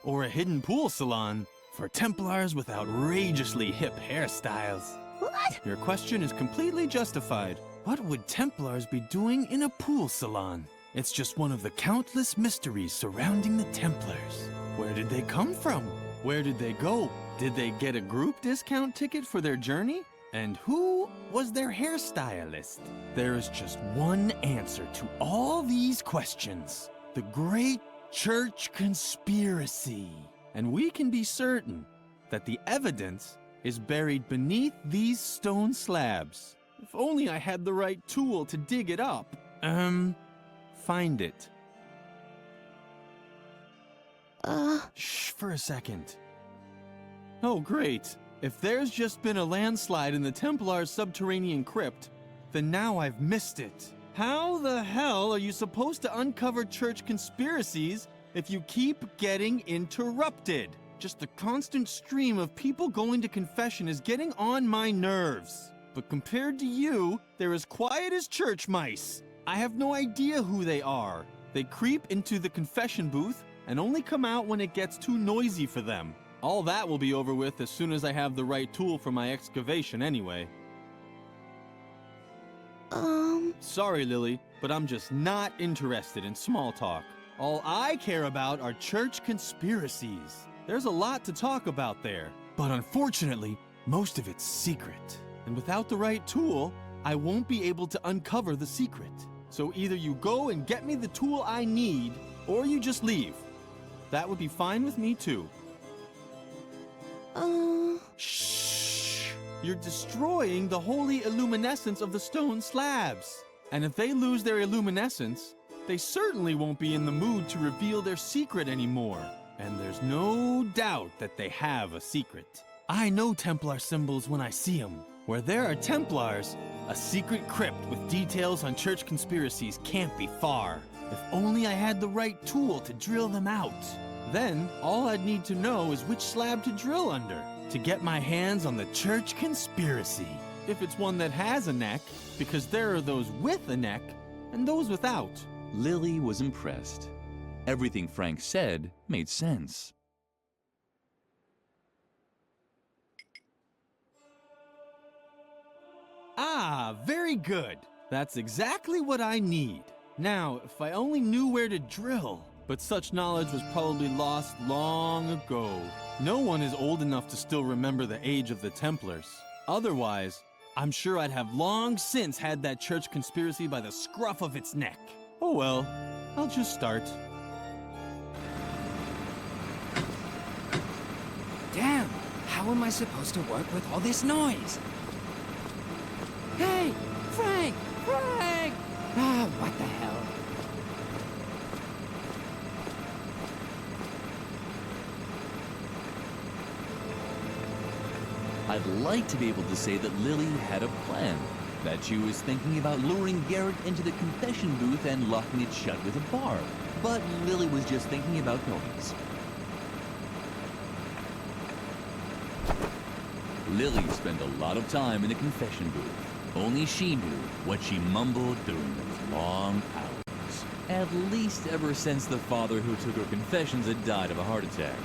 Or a hidden pool salon for Templars with outrageously hip hairstyles. What? Your question is completely justified. What would Templars be doing in a pool salon? It's just one of the countless mysteries surrounding the Templars. Where did they come from? Where did they go? Did they get a group discount ticket for their journey? And who was their hairstylist? There is just one answer to all these questions. The Great Church Conspiracy. And we can be certain that the evidence is buried beneath these stone slabs. If only I had the right tool to dig it up. Find it. Shh, for a second. Oh, great. If there's just been a landslide in the Templar's subterranean crypt, then now I've missed it. How the hell are you supposed to uncover church conspiracies if you keep getting interrupted? Just the constant stream of people going to confession is getting on my nerves. But compared to you, they're as quiet as church mice. I have no idea who they are. They creep into the confession booth and only come out when it gets too noisy for them. All that will be over with as soon as I have the right tool for my excavation anyway. Sorry, Lily, but I'm just not interested in small talk. All I care about are church conspiracies. There's a lot to talk about there, but unfortunately, most of it's secret. And without the right tool, I won't be able to uncover the secret. So either you go and get me the tool I need, or you just leave. That would be fine with me too. Shh! You're destroying the holy illuminescence of the stone slabs. And if they lose their illuminescence, they certainly won't be in the mood to reveal their secret anymore. And there's no doubt that they have a secret. I know Templar symbols when I see them. Where there are Templars, a secret crypt with details on church conspiracies can't be far. If only I had the right tool to drill them out. Then, all I'd need to know is which slab to drill under to get my hands on the church conspiracy. If it's one that has a neck, because there are those with a neck and those without. Lily was impressed. Everything Frank said made sense. Ah, very good. That's exactly what I need. Now, if I only knew where to drill. But such knowledge was probably lost long ago. No one is old enough to still remember the age of the Templars. Otherwise, I'm sure I'd have long since had that church conspiracy by the scruff of its neck. Oh well, I'll just start. Damn, how am I supposed to work with all this noise? Hey, Frank! Frank! Ah, what the hell? I'd like to be able to say that Lily had a plan, that she was thinking about luring Garrett into the confession booth and locking it shut with a bar. But Lily was just thinking about noise. Lily spent a lot of time in the confession booth. Only she knew what she mumbled during those long hours. At least ever since the father who took her confessions had died of a heart attack.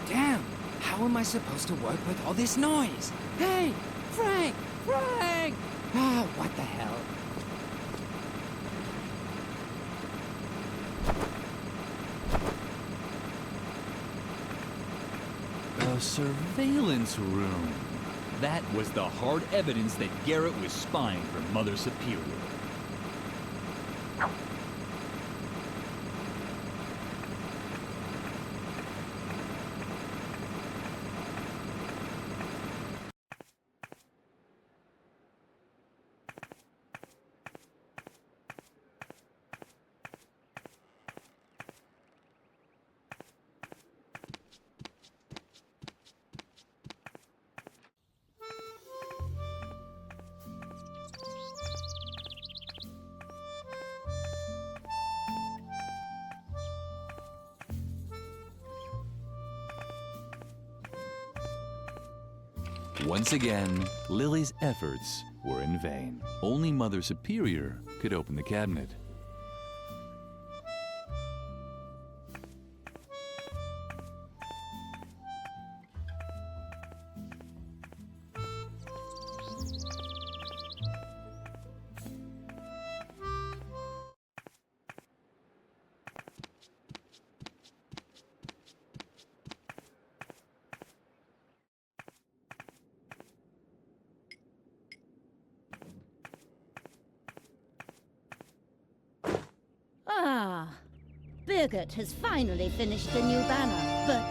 Damn! How am I supposed to work with all this noise? Hey! Frank! Frank! Ah, what the hell? A surveillance room. That was the hard evidence that Garrett was spying for Mother Superior. Once again, Lily's efforts were in vain. Only Mother Superior could open the cabinet. Ah, Birgit has finally finished the new banner, but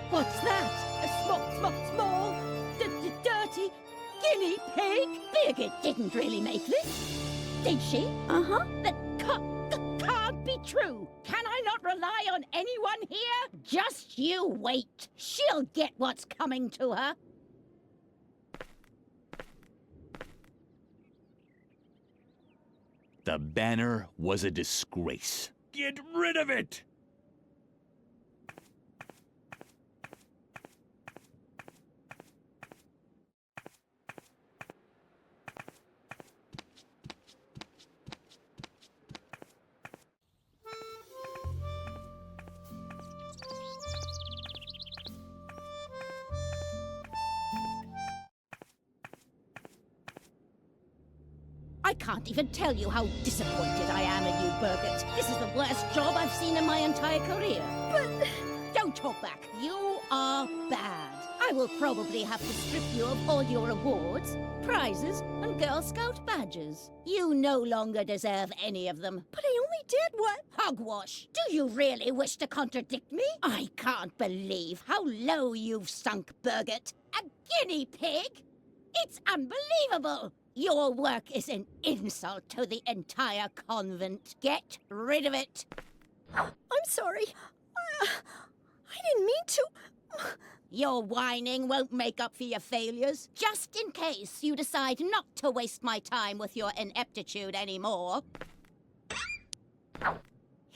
what's that? A small, dirty guinea pig? Birgit didn't really make this, did she? Uh-huh. That can't be true. Can I not rely on anyone here? Just you wait. She'll get what's coming to her. The banner was a disgrace. Get rid of it! I can't even tell you how disappointed I am in you, Birgit. This is the worst job I've seen in my entire career. But... Don't talk back. You are bad. I will probably have to strip you of all your awards, prizes, and Girl Scout badges. You no longer deserve any of them. But I only did what? Hogwash! Do you really wish to contradict me? I can't believe how low you've sunk, Birgit. A guinea pig? It's unbelievable! Your work is an insult to the entire convent. Get rid of it. I'm sorry. I didn't mean to. Your whining won't make up for your failures. Just in case you decide not to waste my time with your ineptitude anymore.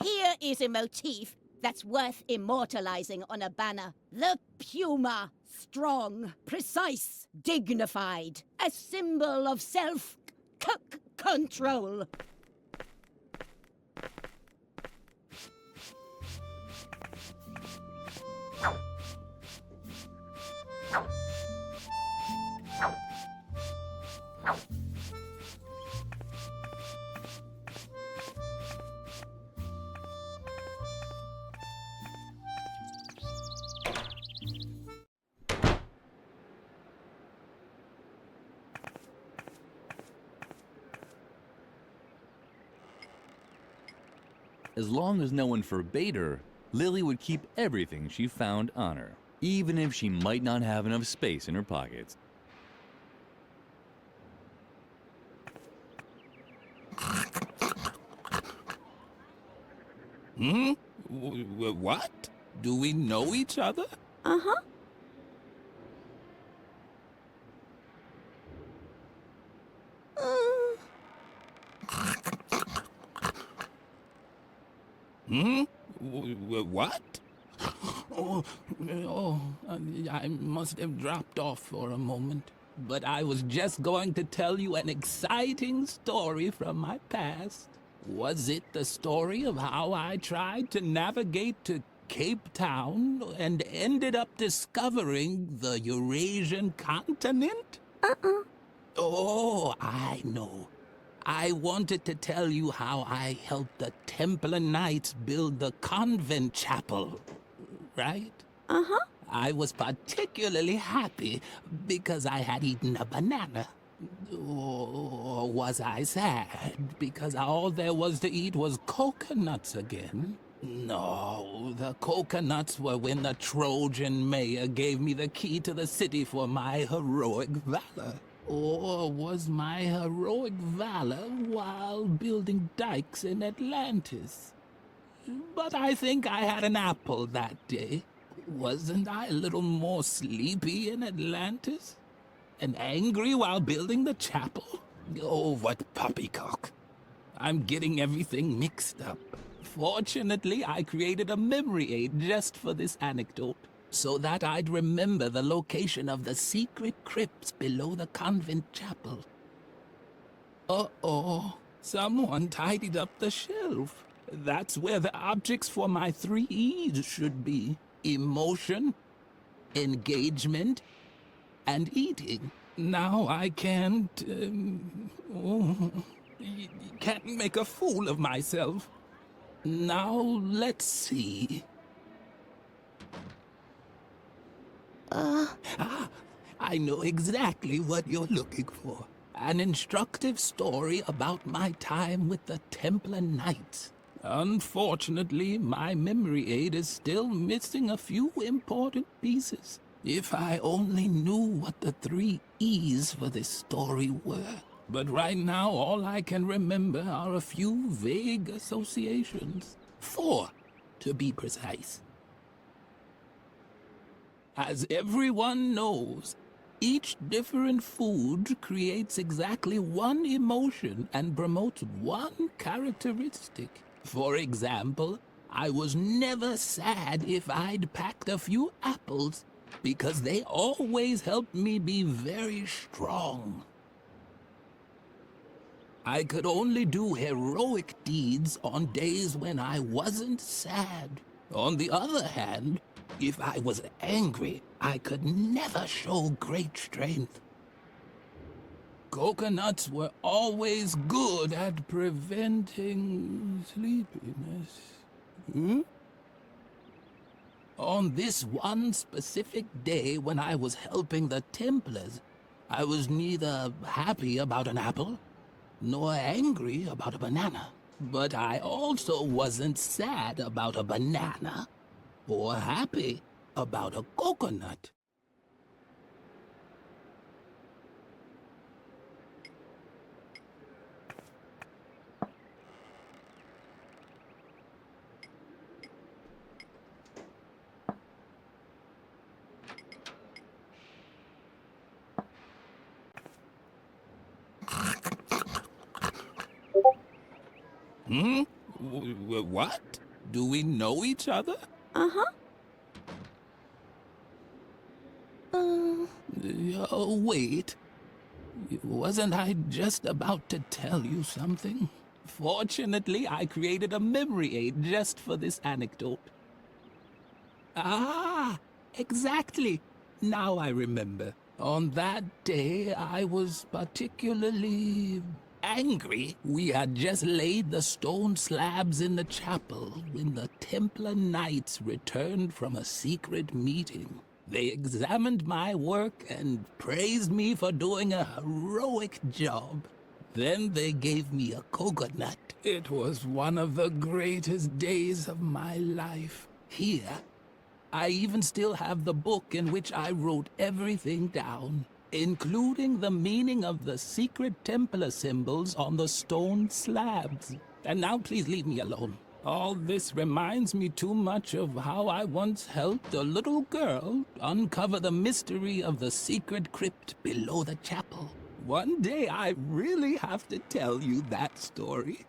Here is a motif that's worth immortalizing on a banner. The puma. Strong, precise, dignified. A symbol of self-control. As long as no one forbade her, Lily would keep everything she found on her, even if she might not have enough space in her pockets. What? Do we know each other? Uh-huh. What? I must have dropped off for a moment. But I was just going to tell you an exciting story from my past. Was it the story of how I tried to navigate to Cape Town and ended up discovering the Eurasian continent? Oh, I know. I wanted to tell you how I helped the Templar Knights build the convent chapel, right? Uh-huh. I was particularly happy because I had eaten a banana. Or was I sad because all there was to eat was coconuts again? No, the coconuts were when the Trojan mayor gave me the key to the city for my heroic valor. Or was my heroic valor while building dikes in Atlantis? But I think I had an apple that day. Wasn't I a little more sleepy in Atlantis? And angry while building the chapel? Oh, what poppycock. I'm getting everything mixed up. Fortunately, I created a memory aid just for this anecdote, so that I'd remember the location of the secret crypts below the convent chapel. Uh-oh, someone tidied up the shelf. That's where the objects for my 3 E's should be. Emotion, engagement, and eating. Now I can't make a fool of myself. Now, let's see. I know exactly what you're looking for. An instructive story about my time with the Templar Knights. Unfortunately, my memory aid is still missing a few important pieces. If I only knew what the 3 E's for this story were. But right now, all I can remember are a few vague associations. 4, to be precise. As everyone knows, each different food creates exactly one emotion and promotes one characteristic. For example, I was never sad if I'd packed a few apples, because they always helped me be very strong. I could only do heroic deeds on days when I wasn't sad. On the other hand, if I was angry, I could never show great strength. Coconuts were always good at preventing sleepiness. Hmm? On this one specific day when I was helping the Templars, I was neither happy about an apple nor angry about a banana. But I also wasn't sad about a banana or happy about a coconut. Hmm? What? Do we know each other? Uh-huh. Wait. Wasn't I just about to tell you something? Fortunately, I created a memory aid just for this anecdote. Ah, exactly. Now I remember. On that day, I was particularly angry. We had just laid the stone slabs in the chapel when the Templar Knights returned from a secret meeting. They examined my work and praised me for doing a heroic job. Then they gave me a coconut. It was one of the greatest days of my life. Here, I even still have the book in which I wrote everything down, including the meaning of the secret Templar symbols on the stone slabs. And now please leave me alone. All this reminds me too much of how I once helped a little girl uncover the mystery of the secret crypt below the chapel. One day I really have to tell you that story.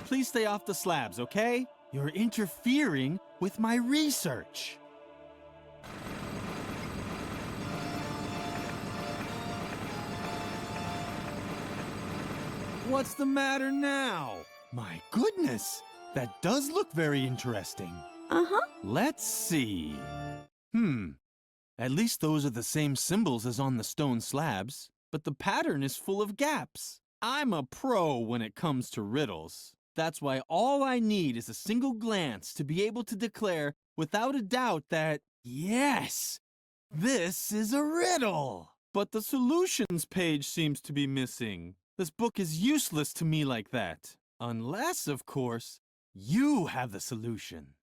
Please stay off the slabs, okay? You're interfering with my research. What's the matter now? My goodness, that does look very interesting. Uh-huh. Let's see. At least those are the same symbols as on the stone slabs, but the pattern is full of gaps. I'm a pro when it comes to riddles. That's why all I need is a single glance to be able to declare without a doubt that, yes, this is a riddle. But the solutions page seems to be missing. This book is useless to me like that. Unless, of course, you have the solution.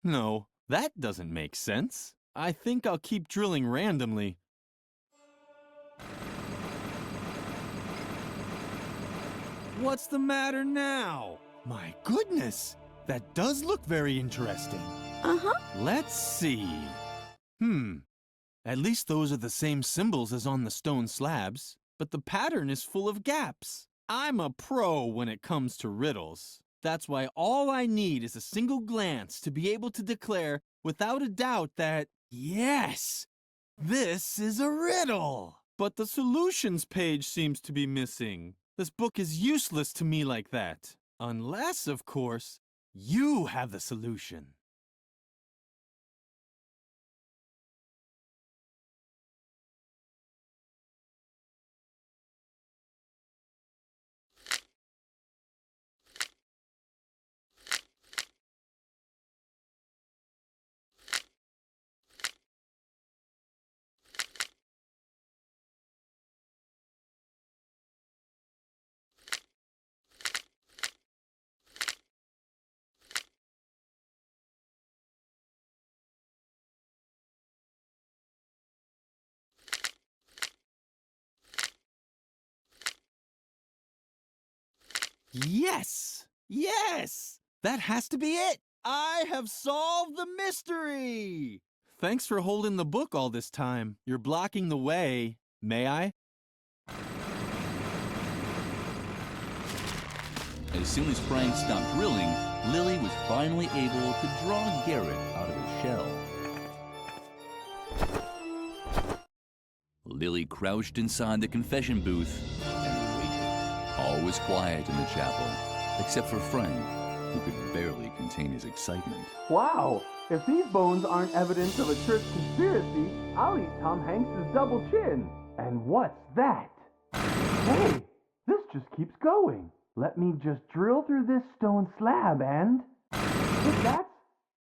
No, that doesn't make sense. I think I'll keep drilling randomly. What's the matter now? My goodness, that does look very interesting. Uh-huh. Let's see. At least those are the same symbols as on the stone slabs, but the pattern is full of gaps. I'm a pro when it comes to riddles. That's why all I need is a single glance to be able to declare without a doubt that, yes, this is a riddle. But the solutions page seems to be missing. This book is useless to me like that. Unless, of course, you have the solution. Yes! Yes! That has to be it! I have solved the mystery! Thanks for holding the book all this time. You're blocking the way. May I? As soon as Frank stopped drilling, Lily was finally able to draw Garrett out of his shell. Lily crouched inside the confession booth and waited. All was quiet in the chapel, except for Frank, who could barely contain his excitement. Wow! If these bones aren't evidence of a church conspiracy, I'll eat Tom Hanks's double chin. And what's that? Hey, this just keeps going. Let me just drill through this stone slab and... But that's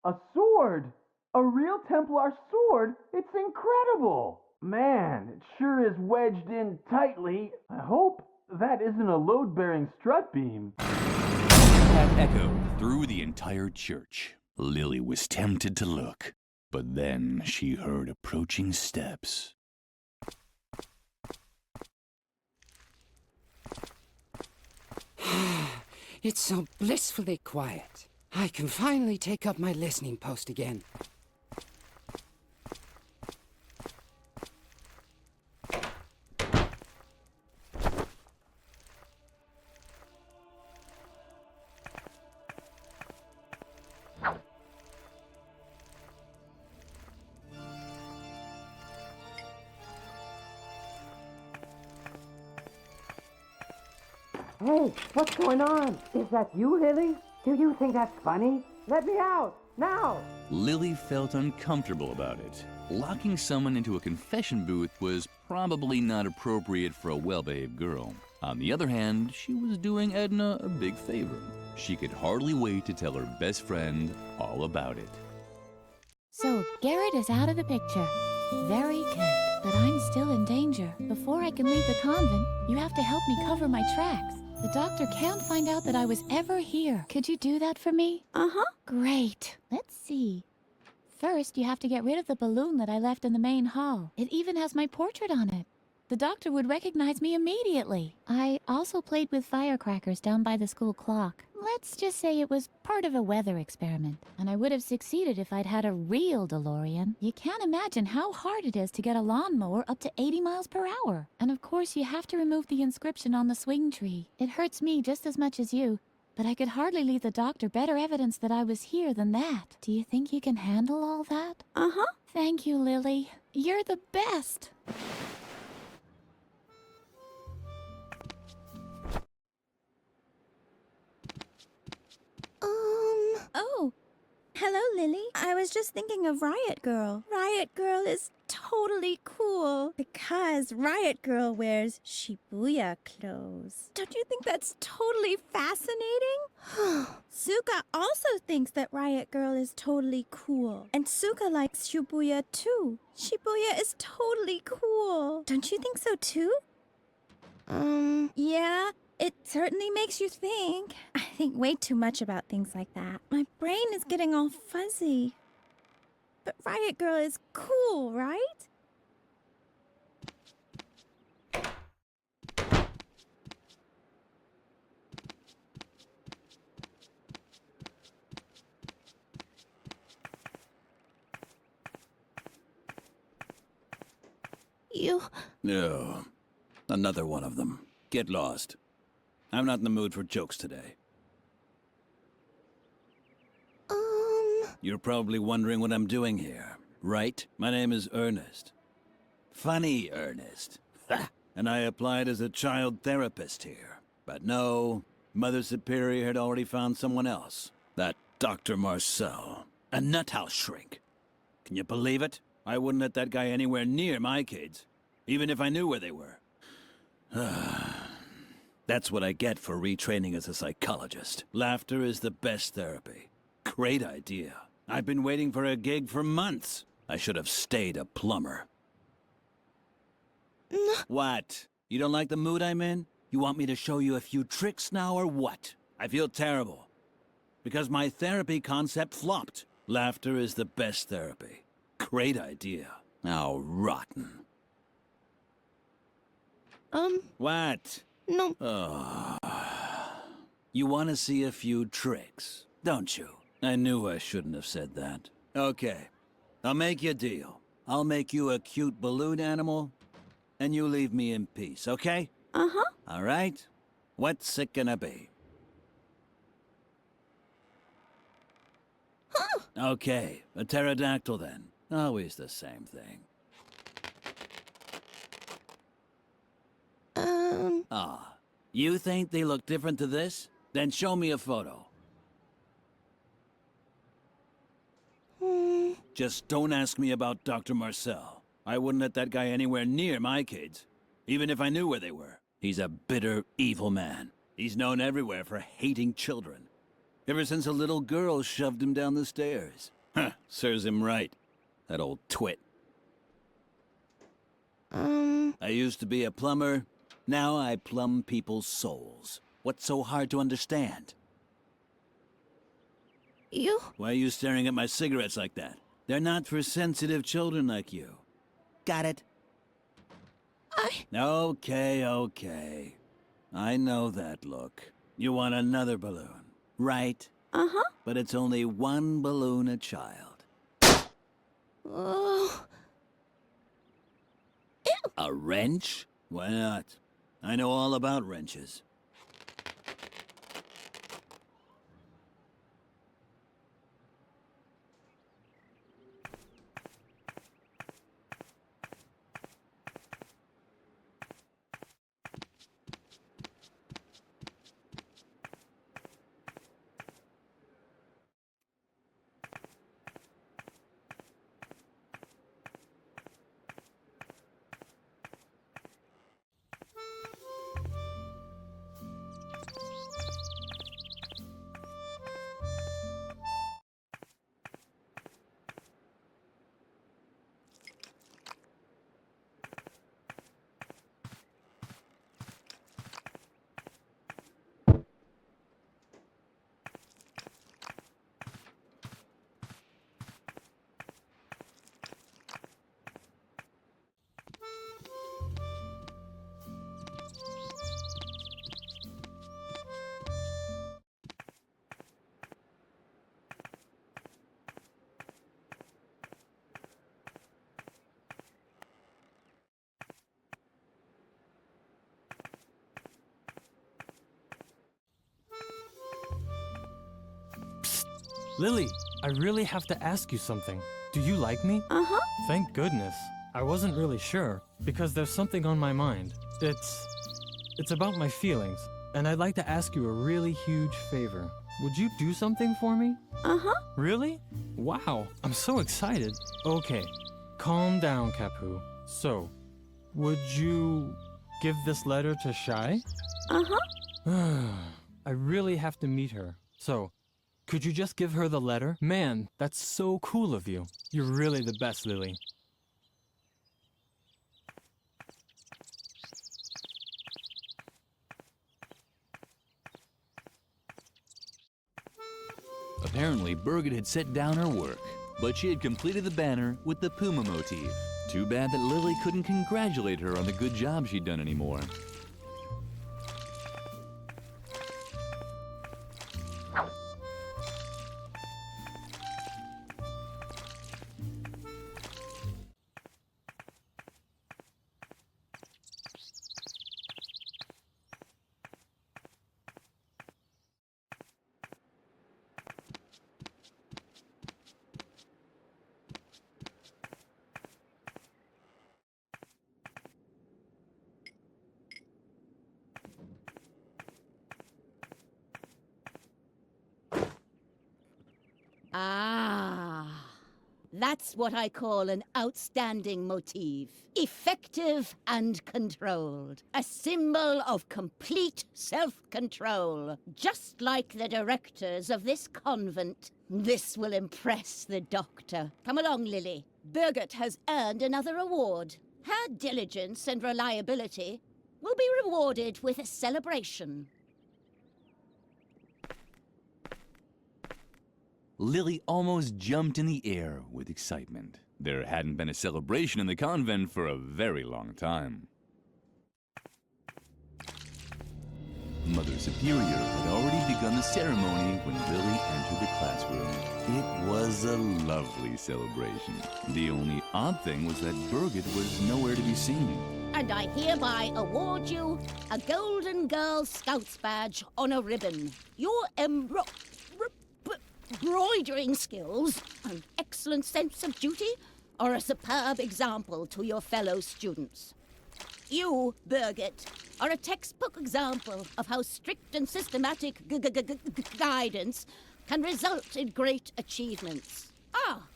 a sword! A real Templar sword? It's incredible! Man, it sure is wedged in tightly. I hope that isn't a load-bearing strut beam. That echoed through the entire church. Lily was tempted to look, but then she heard approaching steps. It's so blissfully quiet. I can finally take up my listening post again. Hey, what's going on? Is that you, Lily? Do you think that's funny? Let me out, now! Lily felt uncomfortable about it. Locking someone into a confession booth was probably not appropriate for a well-behaved girl. On the other hand, she was doing Edna a big favor. She could hardly wait to tell her best friend all about it. So, Garrett is out of the picture. Very good. But I'm still in danger. Before I can leave the convent, you have to help me cover my tracks. The doctor can't find out that I was ever here. Could you do that for me? Uh-huh. Great. Let's see. First, you have to get rid of the balloon that I left in the main hall. It even has my portrait on it. The doctor would recognize me immediately. I also played with firecrackers down by the school clock. Let's just say it was part of a weather experiment, and I would have succeeded if I'd had a real DeLorean. You can't imagine how hard it is to get a lawnmower up to 80 miles per hour. And of course, you have to remove the inscription on the swing tree. It hurts me just as much as you, but I could hardly leave the doctor better evidence that I was here than that. Do you think you can handle all that? Uh-huh. Thank you, Lily. You're the best. Oh. Hello, Lily. I was just thinking of Riot Girl. Riot Girl is totally cool because Riot Girl wears Shibuya clothes. Don't you think that's totally fascinating? Suka also thinks that Riot Girl is totally cool. And Suka likes Shibuya too. Shibuya is totally cool. Don't you think so too? Yeah. It certainly makes you think. I think way too much about things like that. My brain is getting all fuzzy. But Riot Girl is cool, right? You... No. Another one of them. Get lost. I'm not in the mood for jokes today. You're probably wondering what I'm doing here, right? My name is Ernest. Funny Ernest. And I applied as a child therapist here. But no, Mother Superior had already found someone else. That Dr. Marcel. A nuthouse shrink. Can you believe it? I wouldn't let that guy anywhere near my kids, even if I knew where they were. That's what I get for retraining as a psychologist. Laughter is the best therapy. Great idea. I've been waiting for a gig for months. I should have stayed a plumber. What? You don't like the mood I'm in? You want me to show you a few tricks now, or what? I feel terrible. Because my therapy concept flopped. Laughter is the best therapy. Great idea. How rotten. What? No. Oh. You want to see a few tricks, don't you? I knew I shouldn't have said that. Okay. I'll make you a deal. I'll make you a cute balloon animal, and you leave me in peace, okay? Uh-huh. All right? What's it gonna be? Huh. Okay, a pterodactyl then. Always the same thing. Ah, you think they look different to this? Then show me a photo. Just don't ask me about Dr. Marcel. I wouldn't let that guy anywhere near my kids, even if I knew where they were. He's a bitter, evil man. He's known everywhere for hating children. Ever since a little girl shoved him down the stairs. Huh, serves him right. That old twit. I used to be a plumber. Now I plumb people's souls. What's so hard to understand? You? Why are you staring at my cigarettes like that? They're not for sensitive children like you. Got it? Okay. I know that look. You want another balloon, right? Uh-huh. But it's only one balloon a child. Oh. Ew. A wrench? Why not? I know all about wrenches. Lily, I really have to ask you something. Do you like me? Uh-huh. Thank goodness. I wasn't really sure, because there's something on my mind. It's about my feelings, and I'd like to ask you a really huge favor. Would you do something for me? Uh-huh. Really? Wow, I'm so excited. Okay, calm down, Capu. So, would you give this letter to Shai? Uh-huh. I really have to meet her. So, could you just give her the letter? Man, that's so cool of you. You're really the best, Lily. Apparently, Birgit had set down her work, but she had completed the banner with the puma motif. Too bad that Lily couldn't congratulate her on the good job she'd done anymore. Ah, that's what I call an outstanding motif. Effective and controlled. A symbol of complete self-control. Just like the directors of this convent. This will impress the doctor. Come along, Lily. Birgit has earned another award. Her diligence and reliability will be rewarded with a celebration. Lily almost jumped in the air with excitement. There hadn't been a celebration in the convent for a very long time. Mother Superior had already begun the ceremony when Lily entered the classroom. It was a lovely celebration. The only odd thing was that Birgit was nowhere to be seen. And I hereby award you a Golden Girl Scouts badge on a ribbon. Your embroidering skills, an excellent sense of duty, are a superb example to your fellow students. You, Birgit, are a textbook example of how strict and systematic guidance can result in great achievements. Ah,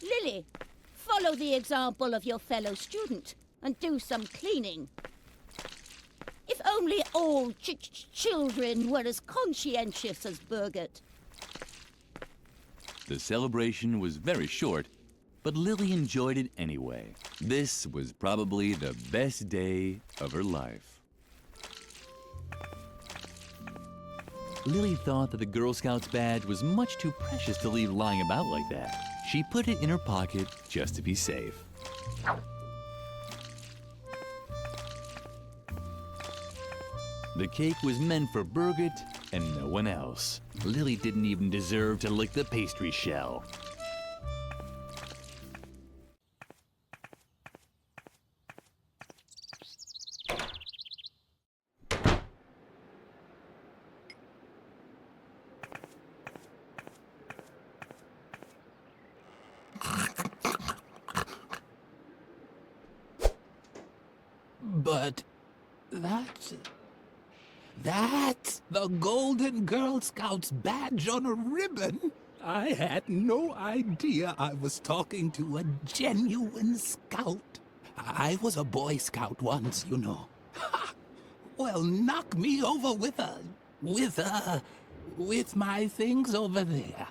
Lily, follow the example of your fellow student and do some cleaning. If only all children were as conscientious as Birgit. The celebration was very short, but Lily enjoyed it anyway. This was probably the best day of her life. Lily thought that the Girl Scouts badge was much too precious to leave lying about like that. She put it in her pocket just to be safe. The cake was meant for Birgit and no one else. Lily didn't even deserve to lick the pastry shell. But that's the Golden Girl Scouts badge on a ribbon. I had no idea I was talking to a genuine scout. I was a Boy Scout once, you know. Ha! Well, knock me over with my things over there.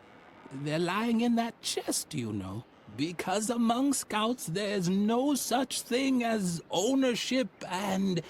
They're lying in that chest, you know. Because among scouts, there's no such thing as ownership and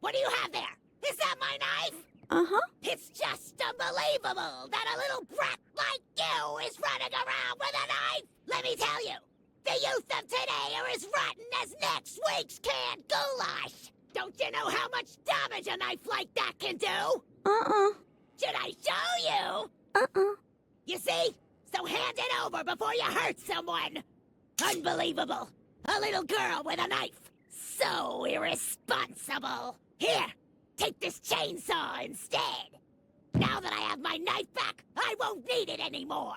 What do you have there? Is that my knife? Uh-huh. It's just unbelievable that a little brat like you is running around with a knife. Let me tell you, the youth of today are as rotten as next week's canned goulash. Don't you know how much damage a knife like that can do? Should I show you? You see? So hand it over before you hurt someone. Unbelievable. A little girl with a knife. So irresponsible. Here, Take this chainsaw instead. Now that I have my knife back, I won't need it anymore.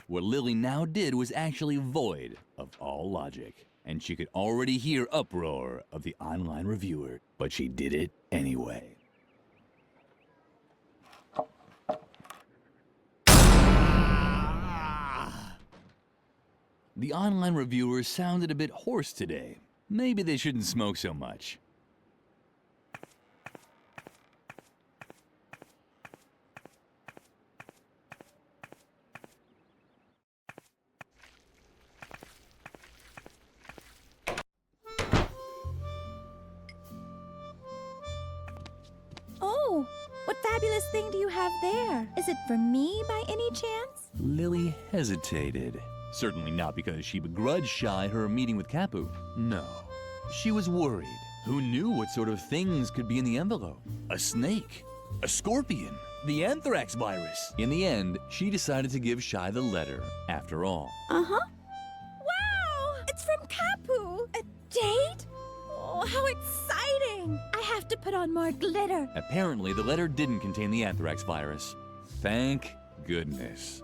What Lily now did was actually void of all logic, and she could already hear uproar of the online reviewer, but she did it anyway. The online reviewers sounded a bit hoarse today. Maybe they shouldn't smoke so much. Oh, what fabulous thing do you have there? Is it for me by any chance? Lily hesitated. Certainly not because she begrudged Shy her meeting with Kapu. No, she was worried. Who knew what sort of things could be in the envelope? A snake? A scorpion? The anthrax virus? In the end, she decided to give Shy the letter, after all. Uh-huh. Wow! It's from Kapu! A date? Oh, how exciting! I have to put on more glitter. Apparently, the letter didn't contain the anthrax virus. Thank goodness.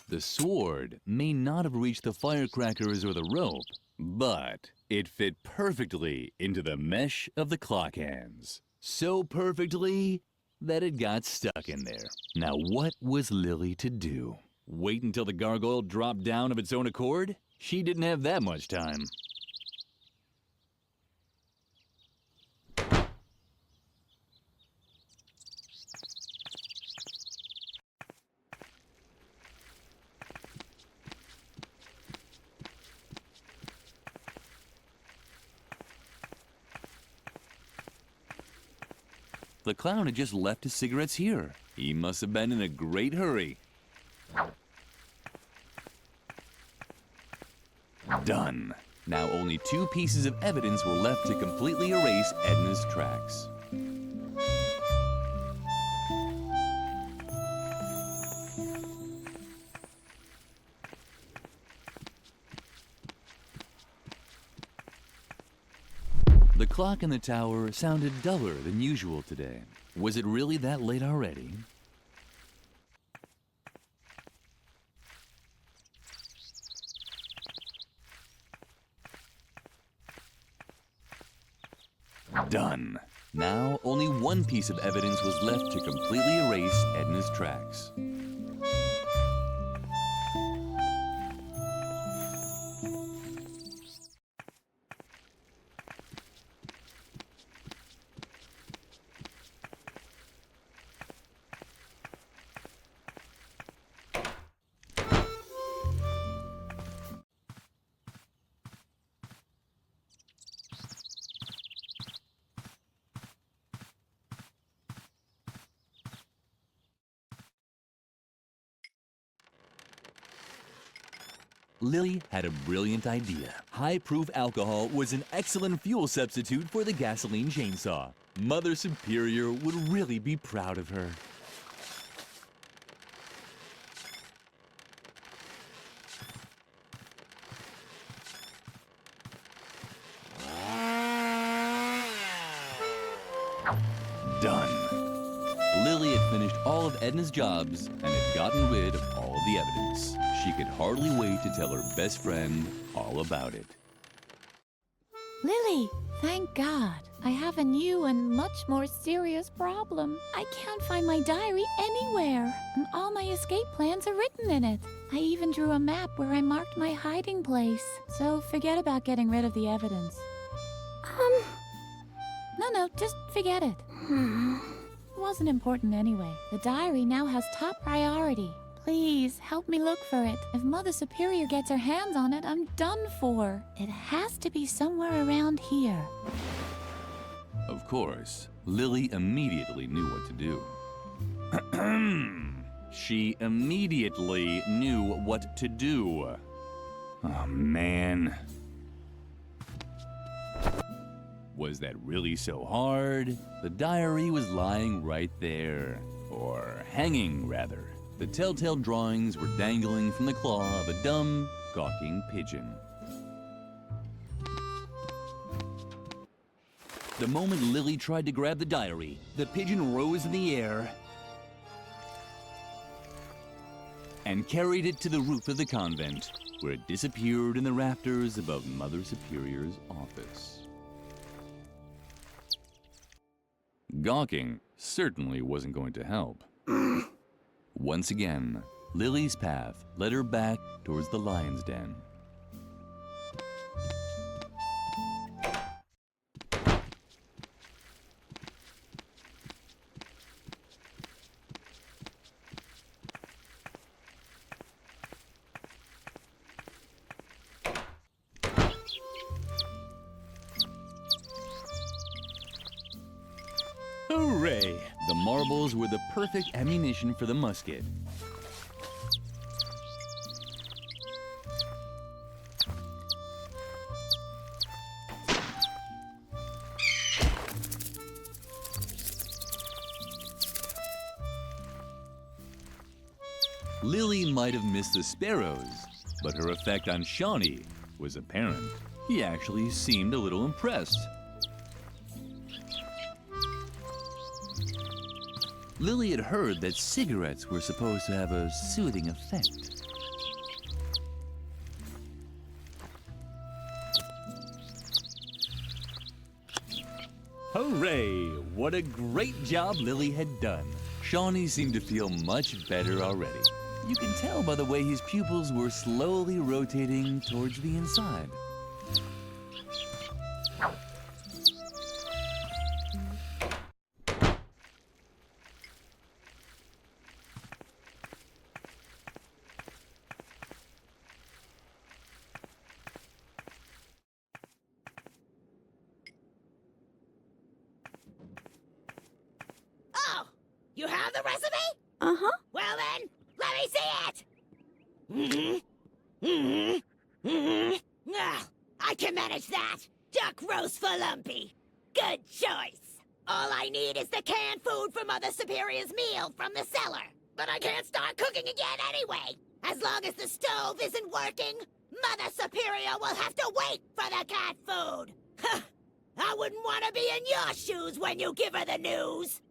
The sword may not have reached the firecrackers or the rope, but it fit perfectly into the mesh of the clock hands. So perfectly that it got stuck in there. Now what was Lily to do? Wait until the gargoyle dropped down of its own accord? She didn't have that much time. The clown had just left his cigarettes here. He must have been in a great hurry. Done. Now only 2 pieces of evidence were left to completely erase Edna's tracks. The clock in the tower sounded duller than usual today. Was it really that late already? Done. Now only 1 piece of evidence was left to completely erase Edna's tracks. Lily had a brilliant idea. High-proof alcohol was an excellent fuel substitute for the gasoline chainsaw. Mother Superior would really be proud of her. Done. Lily had finished all of Edna's jobs and had gotten rid of all of the evidence. She could hardly wait to tell her best friend all about it. Lily, thank God. I have a new and much more serious problem. I can't find my diary anywhere, and all my escape plans are written in it. I even drew a map where I marked my hiding place. So forget about getting rid of the evidence. No, just forget it. It wasn't important anyway. The diary now has top priority. Please, help me look for it. If Mother Superior gets her hands on it, I'm done for. It has to be somewhere around here. Of course, Lily immediately knew what to do. She immediately knew what to do. Oh, man. Was that really so hard? The diary was lying right there. Or hanging, rather. The telltale drawings were dangling from the claw of a dumb, gawking pigeon. The moment Lily tried to grab the diary, the pigeon rose in the air and carried it to the roof of the convent, where it disappeared in the rafters above Mother Superior's office. Gawking certainly wasn't going to help. Once again, Lily's path led her back towards the lion's den. Hooray! The marbles were the perfect ammunition for the musket. Lily might have missed the sparrows, but her effect on Shawnee was apparent. He actually seemed a little impressed. Lily had heard that cigarettes were supposed to have a soothing effect. Hooray! What a great job Lily had done. Shawnee seemed to feel much better already. You can tell by the way his pupils were slowly rotating towards the inside. Oh, you have the recipe? Uh-huh. Well then, let me see it! Ah, I can manage that! Duck roast for Lumpy. Good choice. All I need is the canned food for Mother Superior's meal from the cellar. But I can't start cooking again anyway. As long as the stove isn't working, Mother Superior will have to wait for the cat food. I wouldn't want to be in your shoes when you give her the news.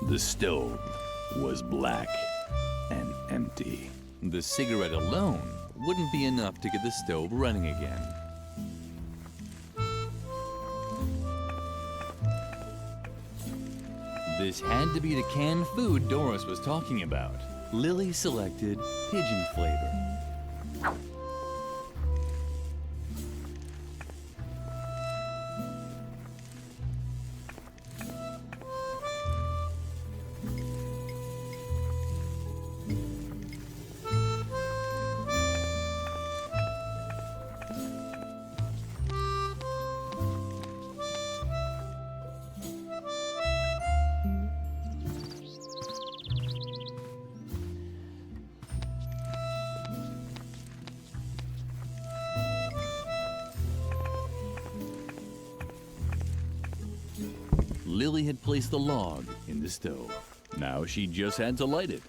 The stove was black and empty. The cigarette alone wouldn't be enough to get the stove running again. This had to be the canned food Doris was talking about. Lily selected pigeon flavor. Lily had placed the log in the stove. Now she just had to light it.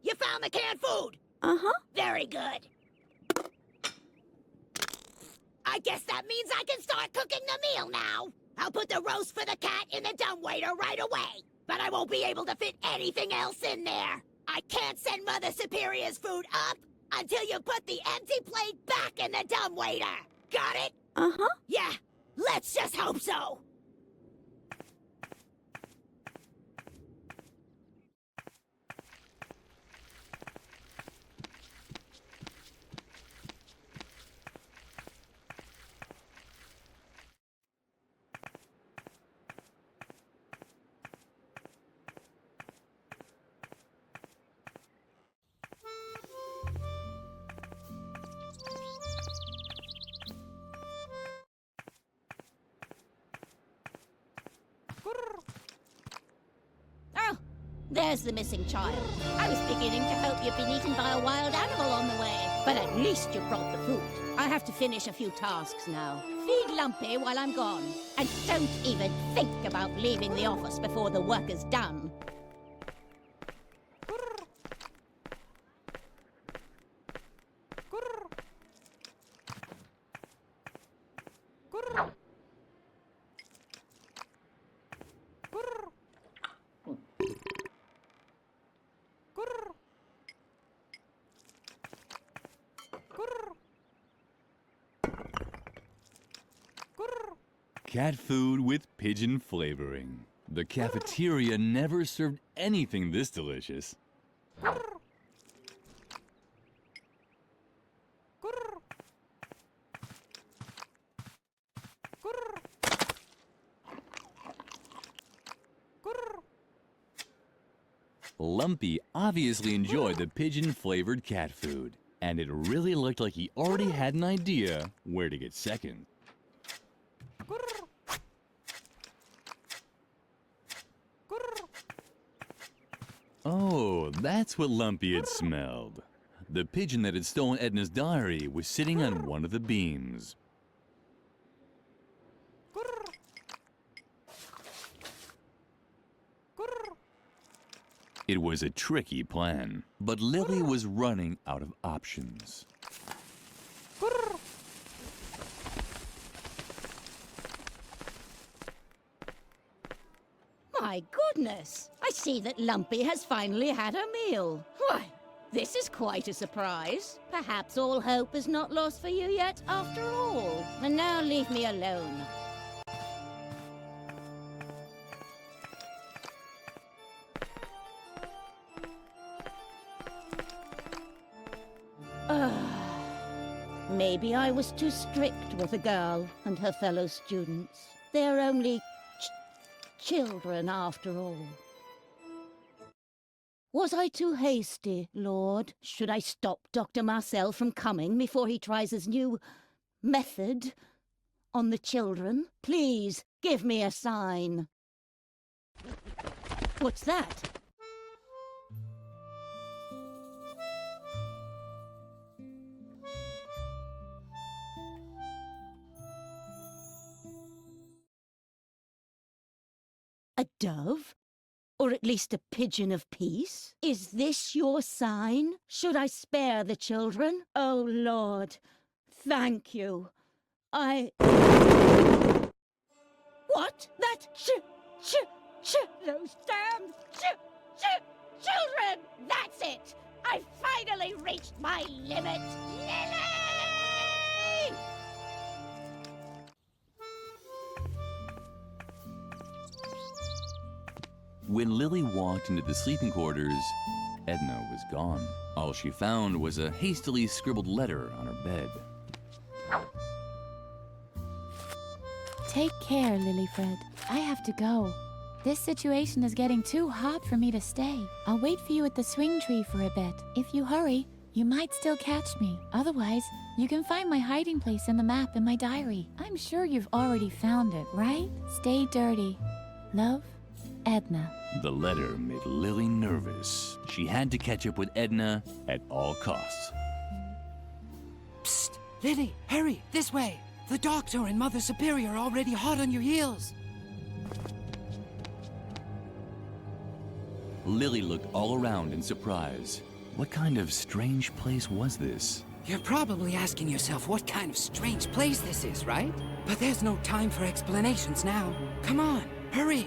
You found the canned food? Uh-huh. Very good. I guess that means I can start cooking the meal now. I'll put the roast for the cat in the dumbwaiter right away. But I won't be able to fit anything else in there. I can't send Mother Superior's food up until you put the empty plate back in the dumbwaiter. Got it? Uh-huh. Yeah, let's just hope so. Oh, there's the missing child. I was beginning to hope you'd been eaten by a wild animal on the way. But at least you brought the food. I have to finish a few tasks now. Feed Lumpy while I'm gone. And don't even think about leaving the office before the work is done. Cat food with pigeon flavoring. The cafeteria never served anything this delicious. Lumpy obviously enjoyed the pigeon-flavored cat food, and it really looked like he already had an idea where to get second. Oh, that's what Lumpy had smelled. The pigeon that had stolen Edna's diary was sitting on one of the beams. It was a tricky plan, but Lily was running out of options. My goodness! I see that Lumpy has finally had a meal. Why, this is quite a surprise. Perhaps all hope is not lost for you yet after all. And now leave me alone. Maybe I was too strict with the girl and her fellow students. They're only children after all. Was I too hasty, Lord? Should I stop Dr. Marcel from coming before he tries his new method on the children? Please, give me a sign. What's that? A dove? Or at least a pigeon of peace? Is this your sign? Should I spare the children? Oh, Lord, thank you. What? That those damn children! That's it! I finally reached my limit! Lily! When Lily walked into the sleeping quarters, Edna was gone. All she found was a hastily scribbled letter on her bed. Take care, Lilyfred. I have to go. This situation is getting too hot for me to stay. I'll wait for you at the swing tree for a bit. If you hurry, you might still catch me. Otherwise, you can find my hiding place in the map in my diary. I'm sure you've already found it, right? Stay dirty. Love, Edna. The letter made Lily nervous. She had to catch up with Edna at all costs. Psst! Lily, hurry! This way! The Doctor and Mother Superior are already hot on your heels. Lily looked all around in surprise. What kind of strange place was this? You're probably asking yourself what kind of strange place this is, right? But there's no time for explanations now. Come on, hurry!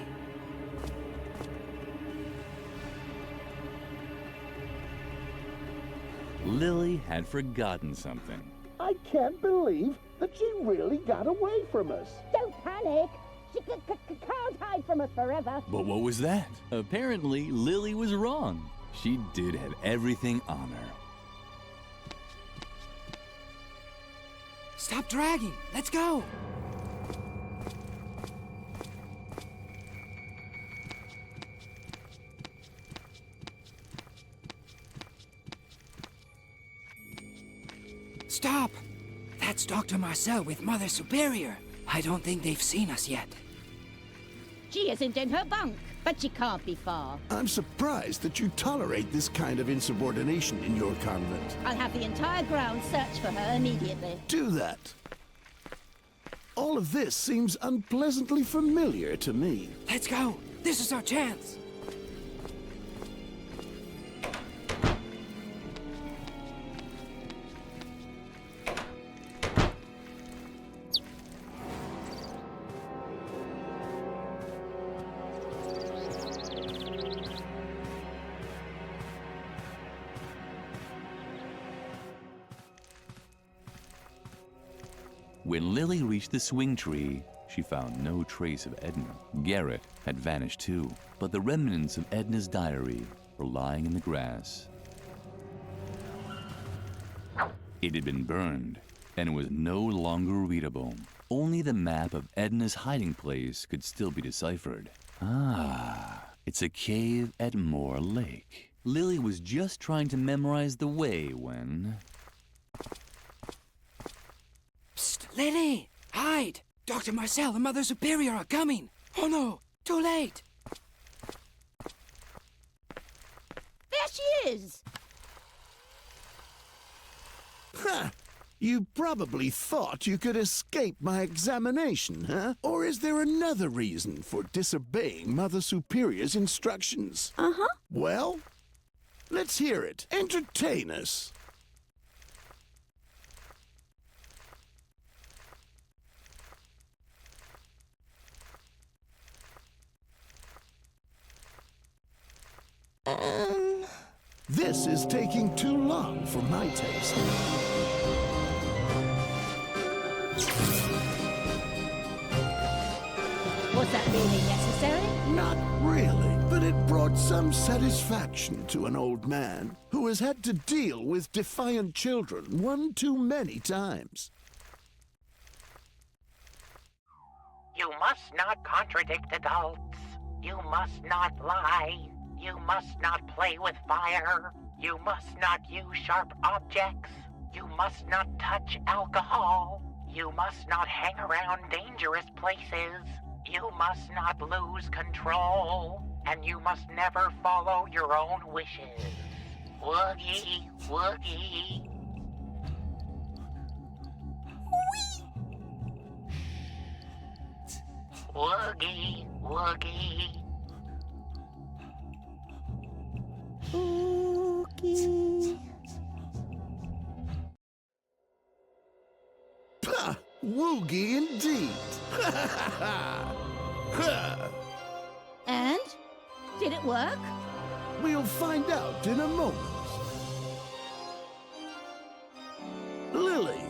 Lily had forgotten something. I can't believe that she really got away from us. Don't panic. She can't hide from us forever. But what was that? Apparently, Lily was wrong. She did have everything on her. Stop dragging! Let's go! Stop! That's Dr. Marcel with Mother Superior. I don't think they've seen us yet. She isn't in her bunk, but she can't be far. I'm surprised that you tolerate this kind of insubordination in your convent. I'll have the entire ground search for her immediately. Do that. All of this seems unpleasantly familiar to me. Let's go! This is our chance! When Lily reached the swing tree, she found no trace of Edna. Garrett had vanished too, but the remnants of Edna's diary were lying in the grass. It had been burned and was no longer readable. Only the map of Edna's hiding place could still be deciphered. Ah, it's a cave at Moor Lake. Lily was just trying to memorize the way when... Psst, Lily! Hide! Dr. Marcel and Mother Superior are coming! Oh no! Too late! There she is! Ha! You probably thought you could escape my examination, huh? Or is there another reason for disobeying Mother Superior's instructions? Uh-huh. Well, let's hear it. Entertain us. This is taking too long for my taste. Was that really necessary? Not really, but it brought some satisfaction to an old man who has had to deal with defiant children one too many times. You must not contradict adults. You must not lie. You must not play with fire. You must not use sharp objects. You must not touch alcohol. You must not hang around dangerous places. You must not lose control. And you must never follow your own wishes. Woogie, woogie. Woogie, woogie. Oogie. Pah! Woogie indeed! And? Did it work? We'll find out in a moment. Lily,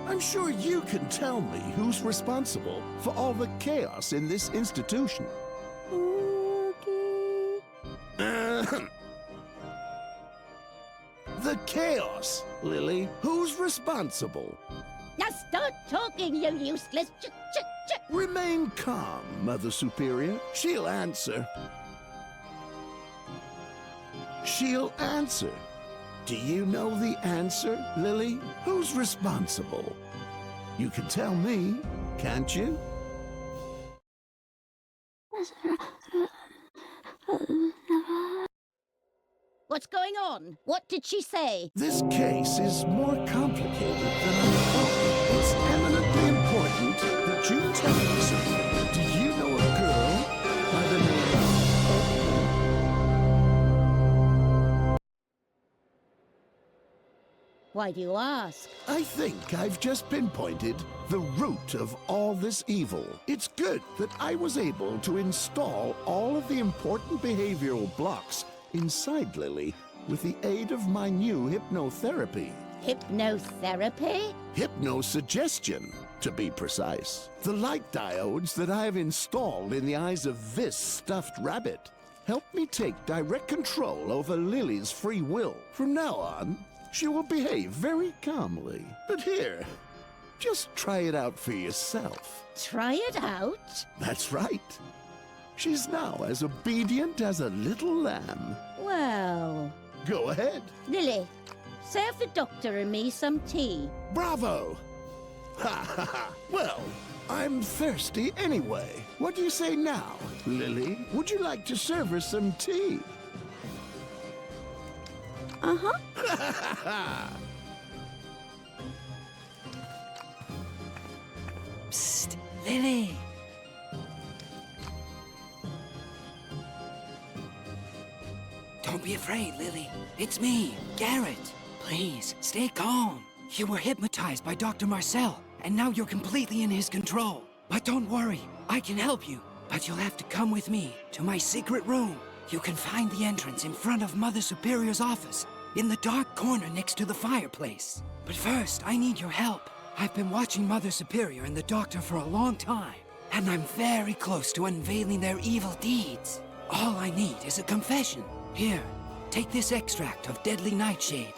I'm sure you can tell me who's responsible for all the chaos in this institution. The chaos, Lily. Who's responsible? Now start talking, you useless Remain calm, Mother Superior. She'll answer. She'll answer. Do you know the answer, Lily? Who's responsible? You can tell me, can't you? What's going on? What did she say? This case is more complicated than I thought. It's eminently important that you tell me something. Do you know a girl by the name of Edna? Why do you ask? I think I've just pinpointed the root of all this evil. It's good that I was able to install all of the important behavioral blocks inside Lily with the aid of my new hypnotherapy. Hypnotherapy? Hypnosuggestion, to be precise. The light diodes that I have installed in the eyes of this stuffed rabbit help me take direct control over Lily's free will. From now on, she will behave very calmly. But here, just try it out for yourself. Try it out? That's right. She's now as obedient as a little lamb. Well... Go ahead. Lily, serve the doctor and me some tea. Bravo! Ha ha ha! Well, I'm thirsty anyway. What do you say now, Lily? Would you like to serve her some tea? Uh-huh. Ha ha ha! Psst, Lily. Don't be afraid, Lily. It's me, Garrett. Please, stay calm. You were hypnotized by Dr. Marcel, and now you're completely in his control. But don't worry, I can help you. But you'll have to come with me to my secret room. You can find the entrance in front of Mother Superior's office, in the dark corner next to the fireplace. But first, I need your help. I've been watching Mother Superior and the Doctor for a long time, and I'm very close to unveiling their evil deeds. All I need is a confession. Here, take this extract of deadly nightshade.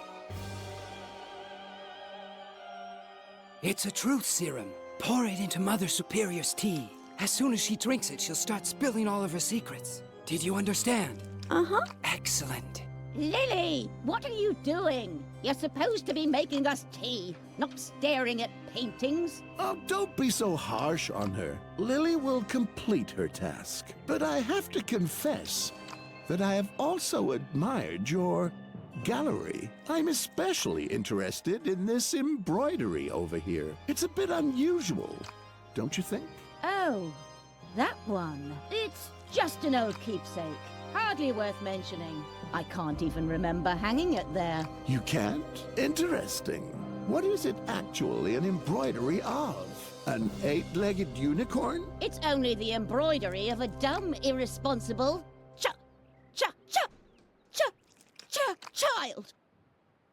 It's a truth serum. Pour it into Mother Superior's tea. As soon as she drinks it, she'll start spilling all of her secrets. Did you understand? Uh-huh. Excellent. Lily, what are you doing? You're supposed to be making us tea, not staring at paintings. Oh, don't be so harsh on her. Lily will complete her task. But I have to confess that I have also admired your gallery. I'm especially interested in this embroidery over here. It's a bit unusual, don't you think? Oh, that one. It's just an old keepsake. Hardly worth mentioning. I can't even remember hanging it there. You can't? Interesting. What is it actually an embroidery of? An 8-legged unicorn? It's only the embroidery of a dumb, irresponsible child.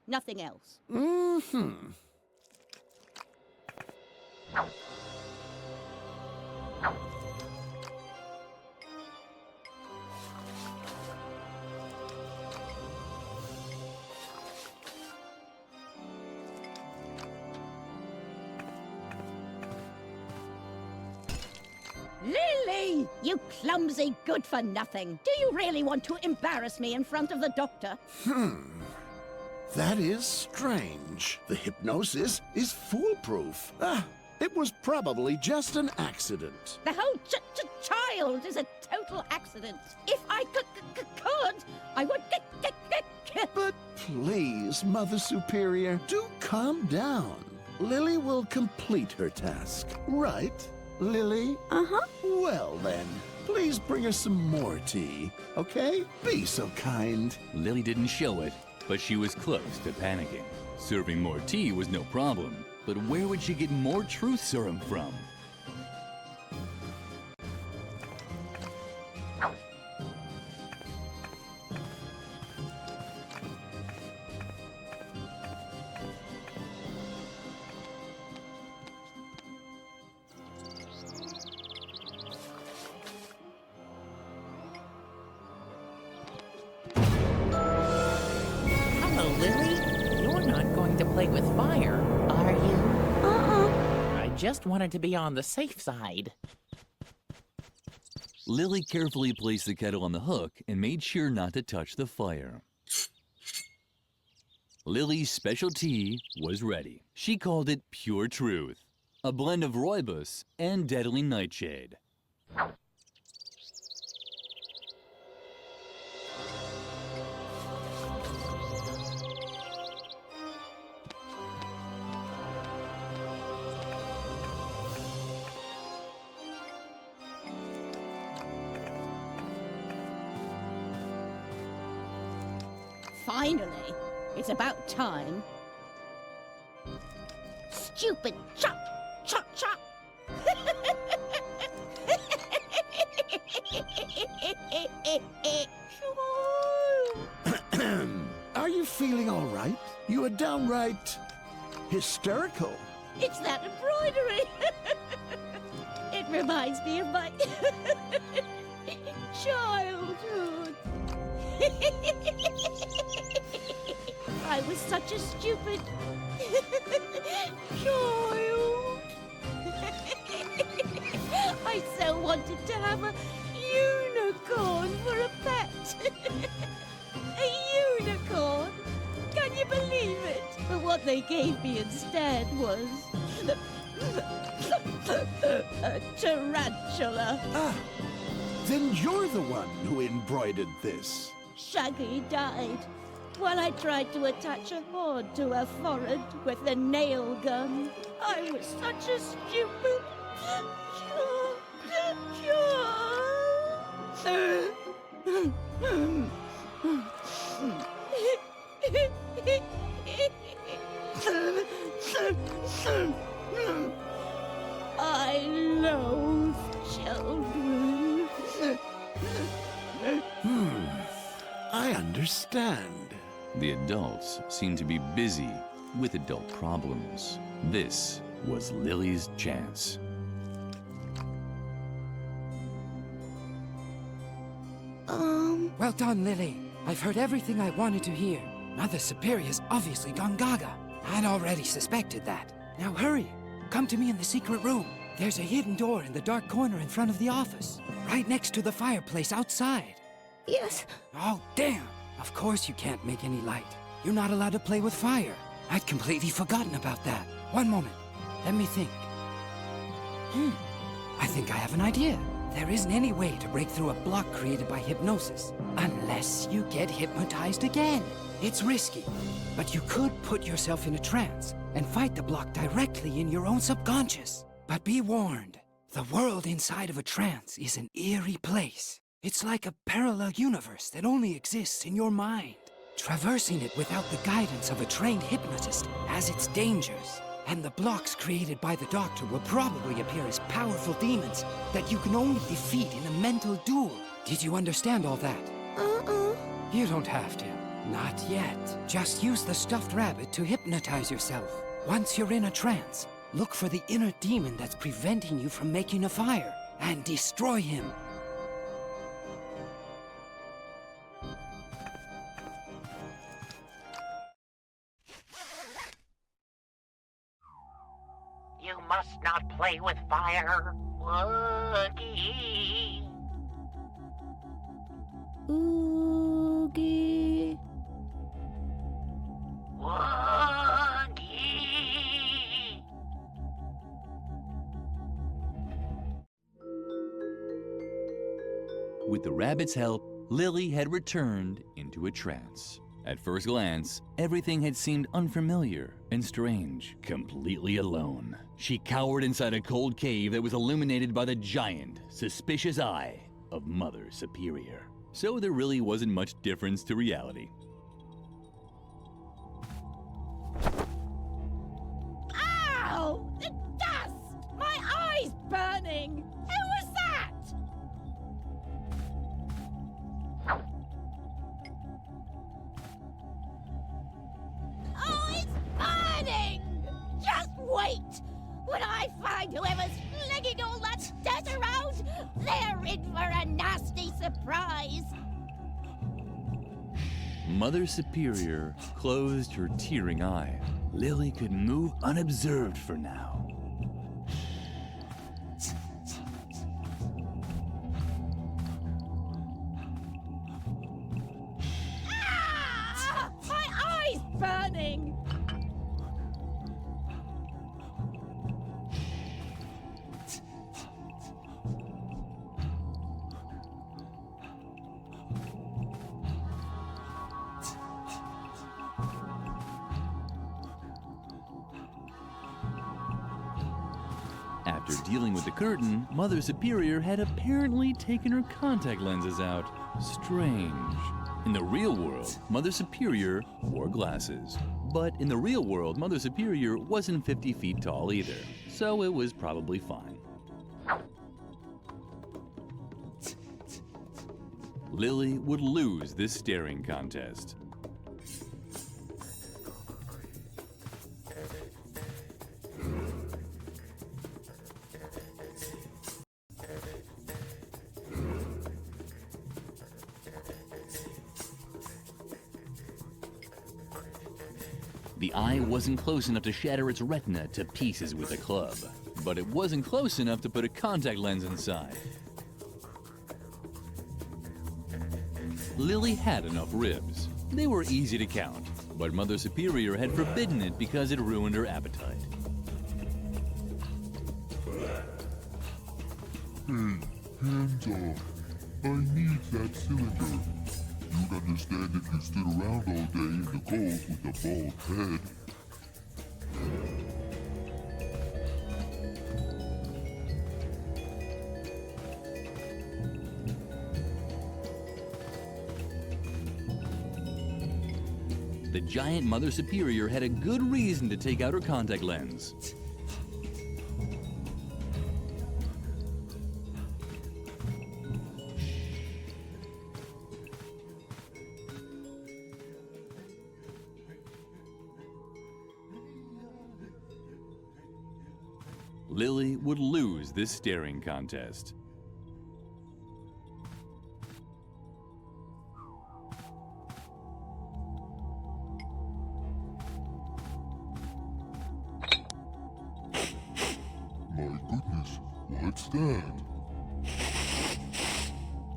Nothing else. Mm-hmm. Lily! You clumsy good-for-nothing. Do you really want to embarrass me in front of the doctor? That is strange. The hypnosis is foolproof. It was probably just an accident. The whole child is a total accident. If I could, I would get. But please, Mother Superior, do calm down. Lily will complete her task, right, Lily? Uh-huh. Well then, please bring her some more tea, okay? Be so kind. Lily didn't show it, but she was close to panicking. Serving more tea was no problem, but where would she get more truth serum from? Hello, Lily. You're not going to play with fire, are you? I just wanted to be on the safe side. Lily carefully placed the kettle on the hook and made sure not to touch the fire. Lily's special tea was ready. She called it Pure Truth, a blend of rooibos and deadly nightshade. Finally, it's about time. stupid chop, chop, chop. Are you feeling all right? You are downright hysterical. It's that embroidery. It reminds me of my childhood. I was such a stupid child. I so wanted to have a unicorn for a pet. A unicorn. Can you believe it? But what they gave me instead was a tarantula. Ah, then you're the one who embroidered this. Shaggy died while I tried to attach a horn to her forehead with a nail gun. I was such a stupid I loathe children. I understand. The adults seemed to be busy with adult problems. This was Lily's chance. Well done, Lily. I've heard everything I wanted to hear. Mother Superior's obviously gone gaga. I'd already suspected that. Now hurry. Come to me in the secret room. There's a hidden door in the dark corner in front of the office. Right next to the fireplace outside. Yes. Oh, damn. Of course you can't make any light. You're not allowed to play with fire. I'd completely forgotten about that. One moment. Let me think. I think I have an idea. There isn't any way to break through a block created by hypnosis unless you get hypnotized again. It's risky, but you could put yourself in a trance and fight the block directly in your own subconscious. But be warned, the world inside of a trance is an eerie place. It's like a parallel universe that only exists in your mind. Traversing it without the guidance of a trained hypnotist has its dangers. And the blocks created by the Doctor will probably appear as powerful demons that you can only defeat in a mental duel. Did you understand all that? You don't have to. Not yet. Just use the stuffed rabbit to hypnotize yourself. Once you're in a trance, look for the inner demon that's preventing you from making a fire and destroy him. You must not play with fire, Woogie. Oogie. Woogie. With the rabbit's help, Lily had returned into a trance. At first glance, everything had seemed unfamiliar and strange. Completely alone, she cowered inside a cold cave that was illuminated by the giant, suspicious eye of Mother Superior. So there really wasn't much difference to reality. Ow! The dust! My eye's burning! Who was that? Oh, it's burning! Just wait! When I find whoever's flinging all that dirt around, they're in for a nasty surprise! Mother Superior closed her tearing eye. Lily could move unobserved for now. Ah! My eye's burning! After dealing with the curtain, Mother Superior had apparently taken her contact lenses out. Strange. In the real world, Mother Superior wore glasses. But in the real world, Mother Superior wasn't 50 feet tall either, so it was probably fine. Lily would lose this staring contest. The eye wasn't close enough to shatter its retina to pieces with a club, but it wasn't close enough to put a contact lens inside. Lily had enough ribs. They were easy to count, but Mother Superior had forbidden it because it ruined her appetite. Hey, hands off. I need that cylinder. You'd understand if you stood around all day in the cold with a bald head. The giant Mother Superior had a good reason to take out her contact lens. Lily would lose this staring contest. My goodness, what's that?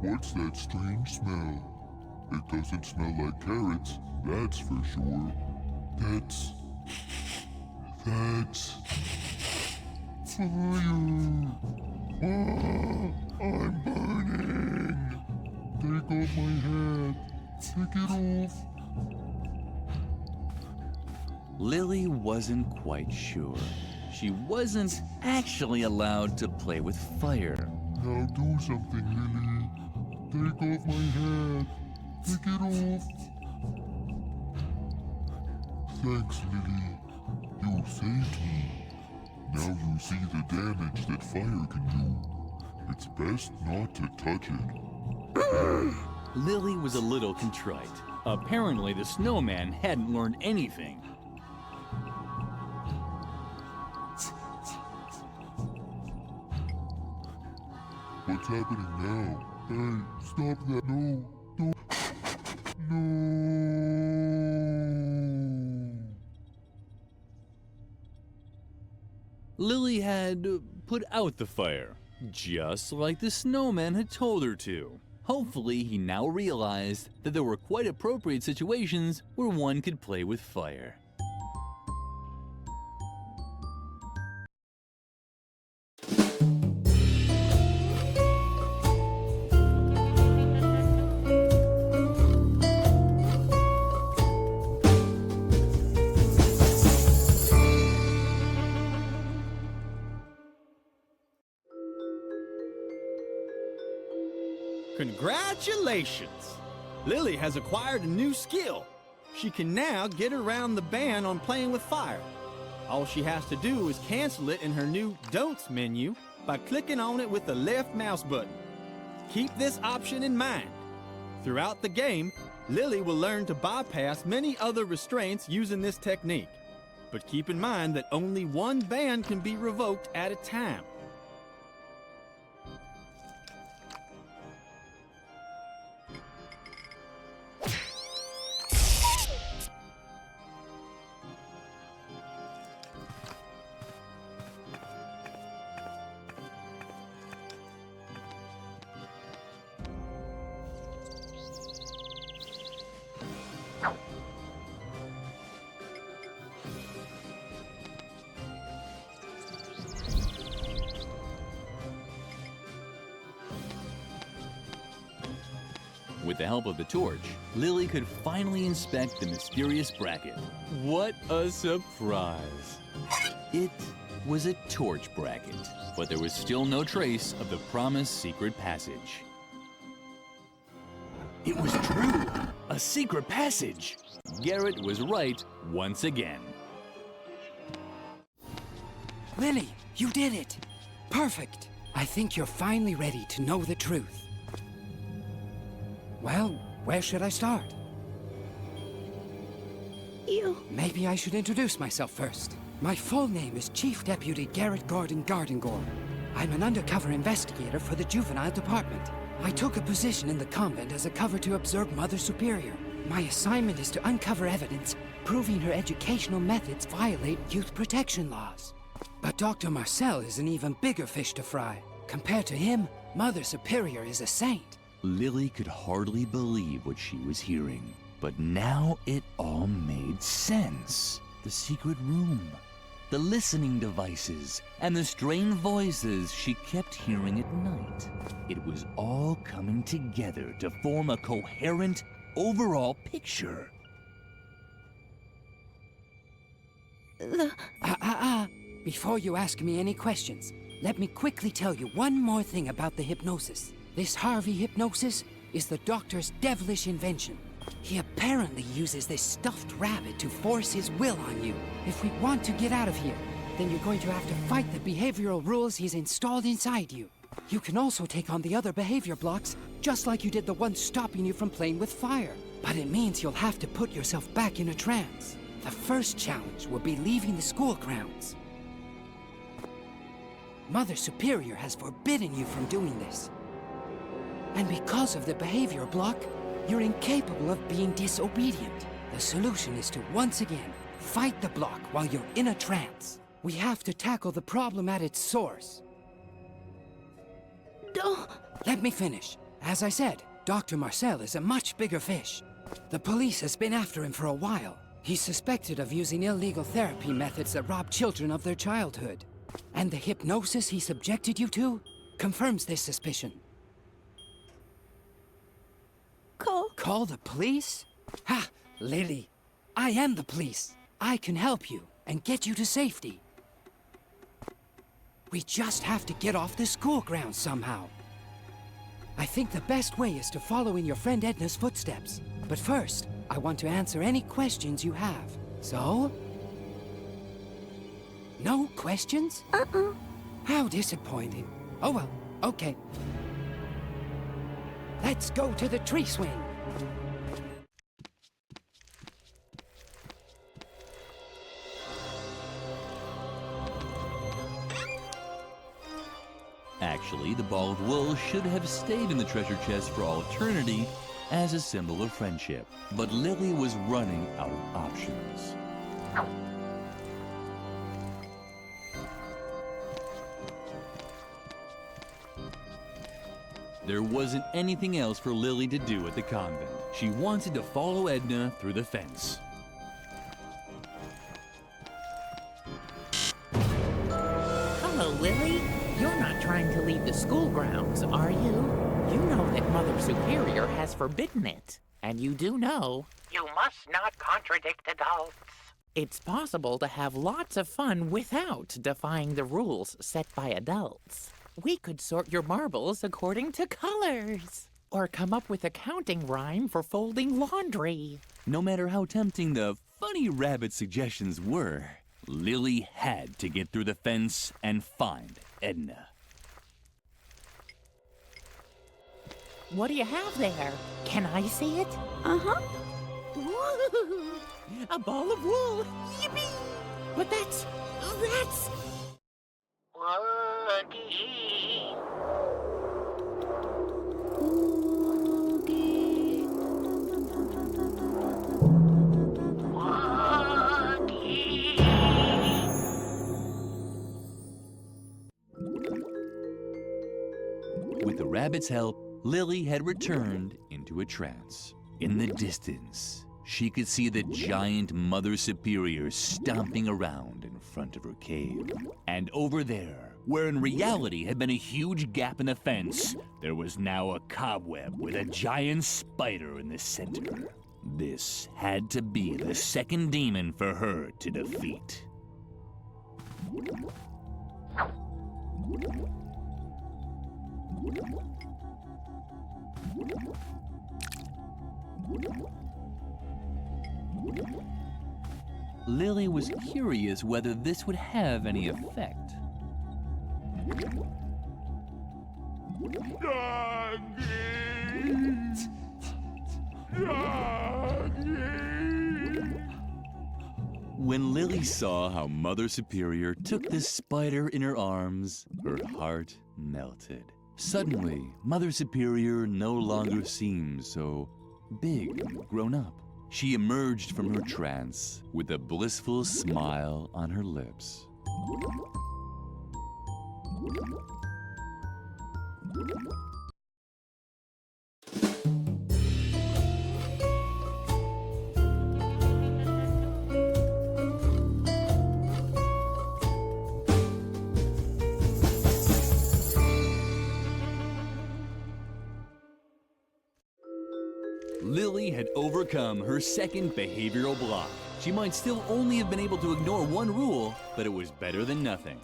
What's that strange smell? It doesn't smell like carrots, that's for sure. That's fire! Ah, I'm burning! Take off my hat! Take it off! Lily wasn't quite sure. She wasn't actually allowed to play with fire. Now do something, Lily. Take off my hat. Take it off. Thanks, Lily. You saved me. Now you see the damage that fire can do. It's best not to touch it. Lily was a little contrite. Apparently, the snowman hadn't learned anything. What's happening now? Hey, stop that. No, no, no. Lily had put out the fire, just like the snowman had told her to. Hopefully, he now realized that there were quite appropriate situations where one could play with fire. Congratulations! Lily has acquired a new skill. She can now get around the ban on playing with fire. All she has to do is cancel it in her new Don'ts menu by clicking on it with the left mouse button. Keep this option in mind. Throughout the game, Lily will learn to bypass many other restraints using this technique. But keep in mind that only one ban can be revoked at a time. With the help of the torch, Lily could finally inspect the mysterious bracket. What a surprise! It was a torch bracket, but there was still no trace of the promised secret passage. It was true. A secret passage. Garrett was right once again. Lily, you did it! Perfect! I think you're finally ready to know the truth. Well, where should I start? Maybe I should introduce myself first. My full name is Chief Deputy Garrett Gordon Gardengore. I'm an undercover investigator for the Juvenile Department. I took a position in the convent as a cover to observe Mother Superior. My assignment is to uncover evidence proving her educational methods violate youth protection laws. But Dr. Marcel is an even bigger fish to fry. Compared to him, Mother Superior is a saint. Lily could hardly believe what she was hearing. But now it all made sense. The secret room, the listening devices, and the strange voices she kept hearing at night. It was all coming together to form a coherent, overall picture. Before you ask me any questions, let me quickly tell you one more thing about the hypnosis. This Harvey hypnosis is the doctor's devilish invention. He apparently uses this stuffed rabbit to force his will on you. If we want to get out of here, then you're going to have to fight the behavioral rules he's installed inside you. You can also take on the other behavior blocks, just like you did the one stopping you from playing with fire. But it means you'll have to put yourself back in a trance. The first challenge will be leaving the school grounds. Mother Superior has forbidden you from doing this. And because of the behavior block, you're incapable of being disobedient. The solution is to once again fight the block while you're in a trance. We have to tackle the problem at its source. Let me finish. As I said, Dr. Marcel is a much bigger fish. The police has been after him for a while. He's suspected of using illegal therapy methods that rob children of their childhood. And the hypnosis he subjected you to confirms this suspicion. Call the police? Ha! Lily, I am the police. I can help you and get you to safety. We just have to get off the school grounds somehow. I think the best way is to follow in your friend Edna's footsteps. But first, I want to answer any questions you have. So? No questions? How disappointing. Oh well, okay. Let's go to the tree swing. Actually, the ball of wool should have stayed in the treasure chest for all eternity as a symbol of friendship. But Lily was running out of options. There wasn't anything else for Lily to do at the convent. She wanted to follow Edna through the fence. Hello, Lily. You're not trying to leave the school grounds, are you? You know that Mother Superior has forbidden it. And you do know... You must not contradict adults. It's possible to have lots of fun without defying the rules set by adults. We could sort your marbles according to colors. Or come up with a counting rhyme for folding laundry. No matter how tempting the funny rabbit suggestions were, Lily had to get through the fence and find Edna. What do you have there? Can I see it? Uh-huh. A ball of wool. Yippee! But that's... With the rabbit's help, Lily had returned into a trance. In the distance, she could see the giant Mother Superior stomping around in front of her cave. And over there, where in reality had been a huge gap in the fence, there was now a cobweb with a giant spider in the center. This had to be the second demon for her to defeat. Lily was curious whether this would have any effect. When Lily saw how Mother Superior took this spider in her arms, her heart melted. Suddenly, Mother Superior no longer seemed so big and grown up. She emerged from her trance with a blissful smile on her lips. Lily had overcome her second behavioral block. She might still only have been able to ignore one rule, but it was better than nothing.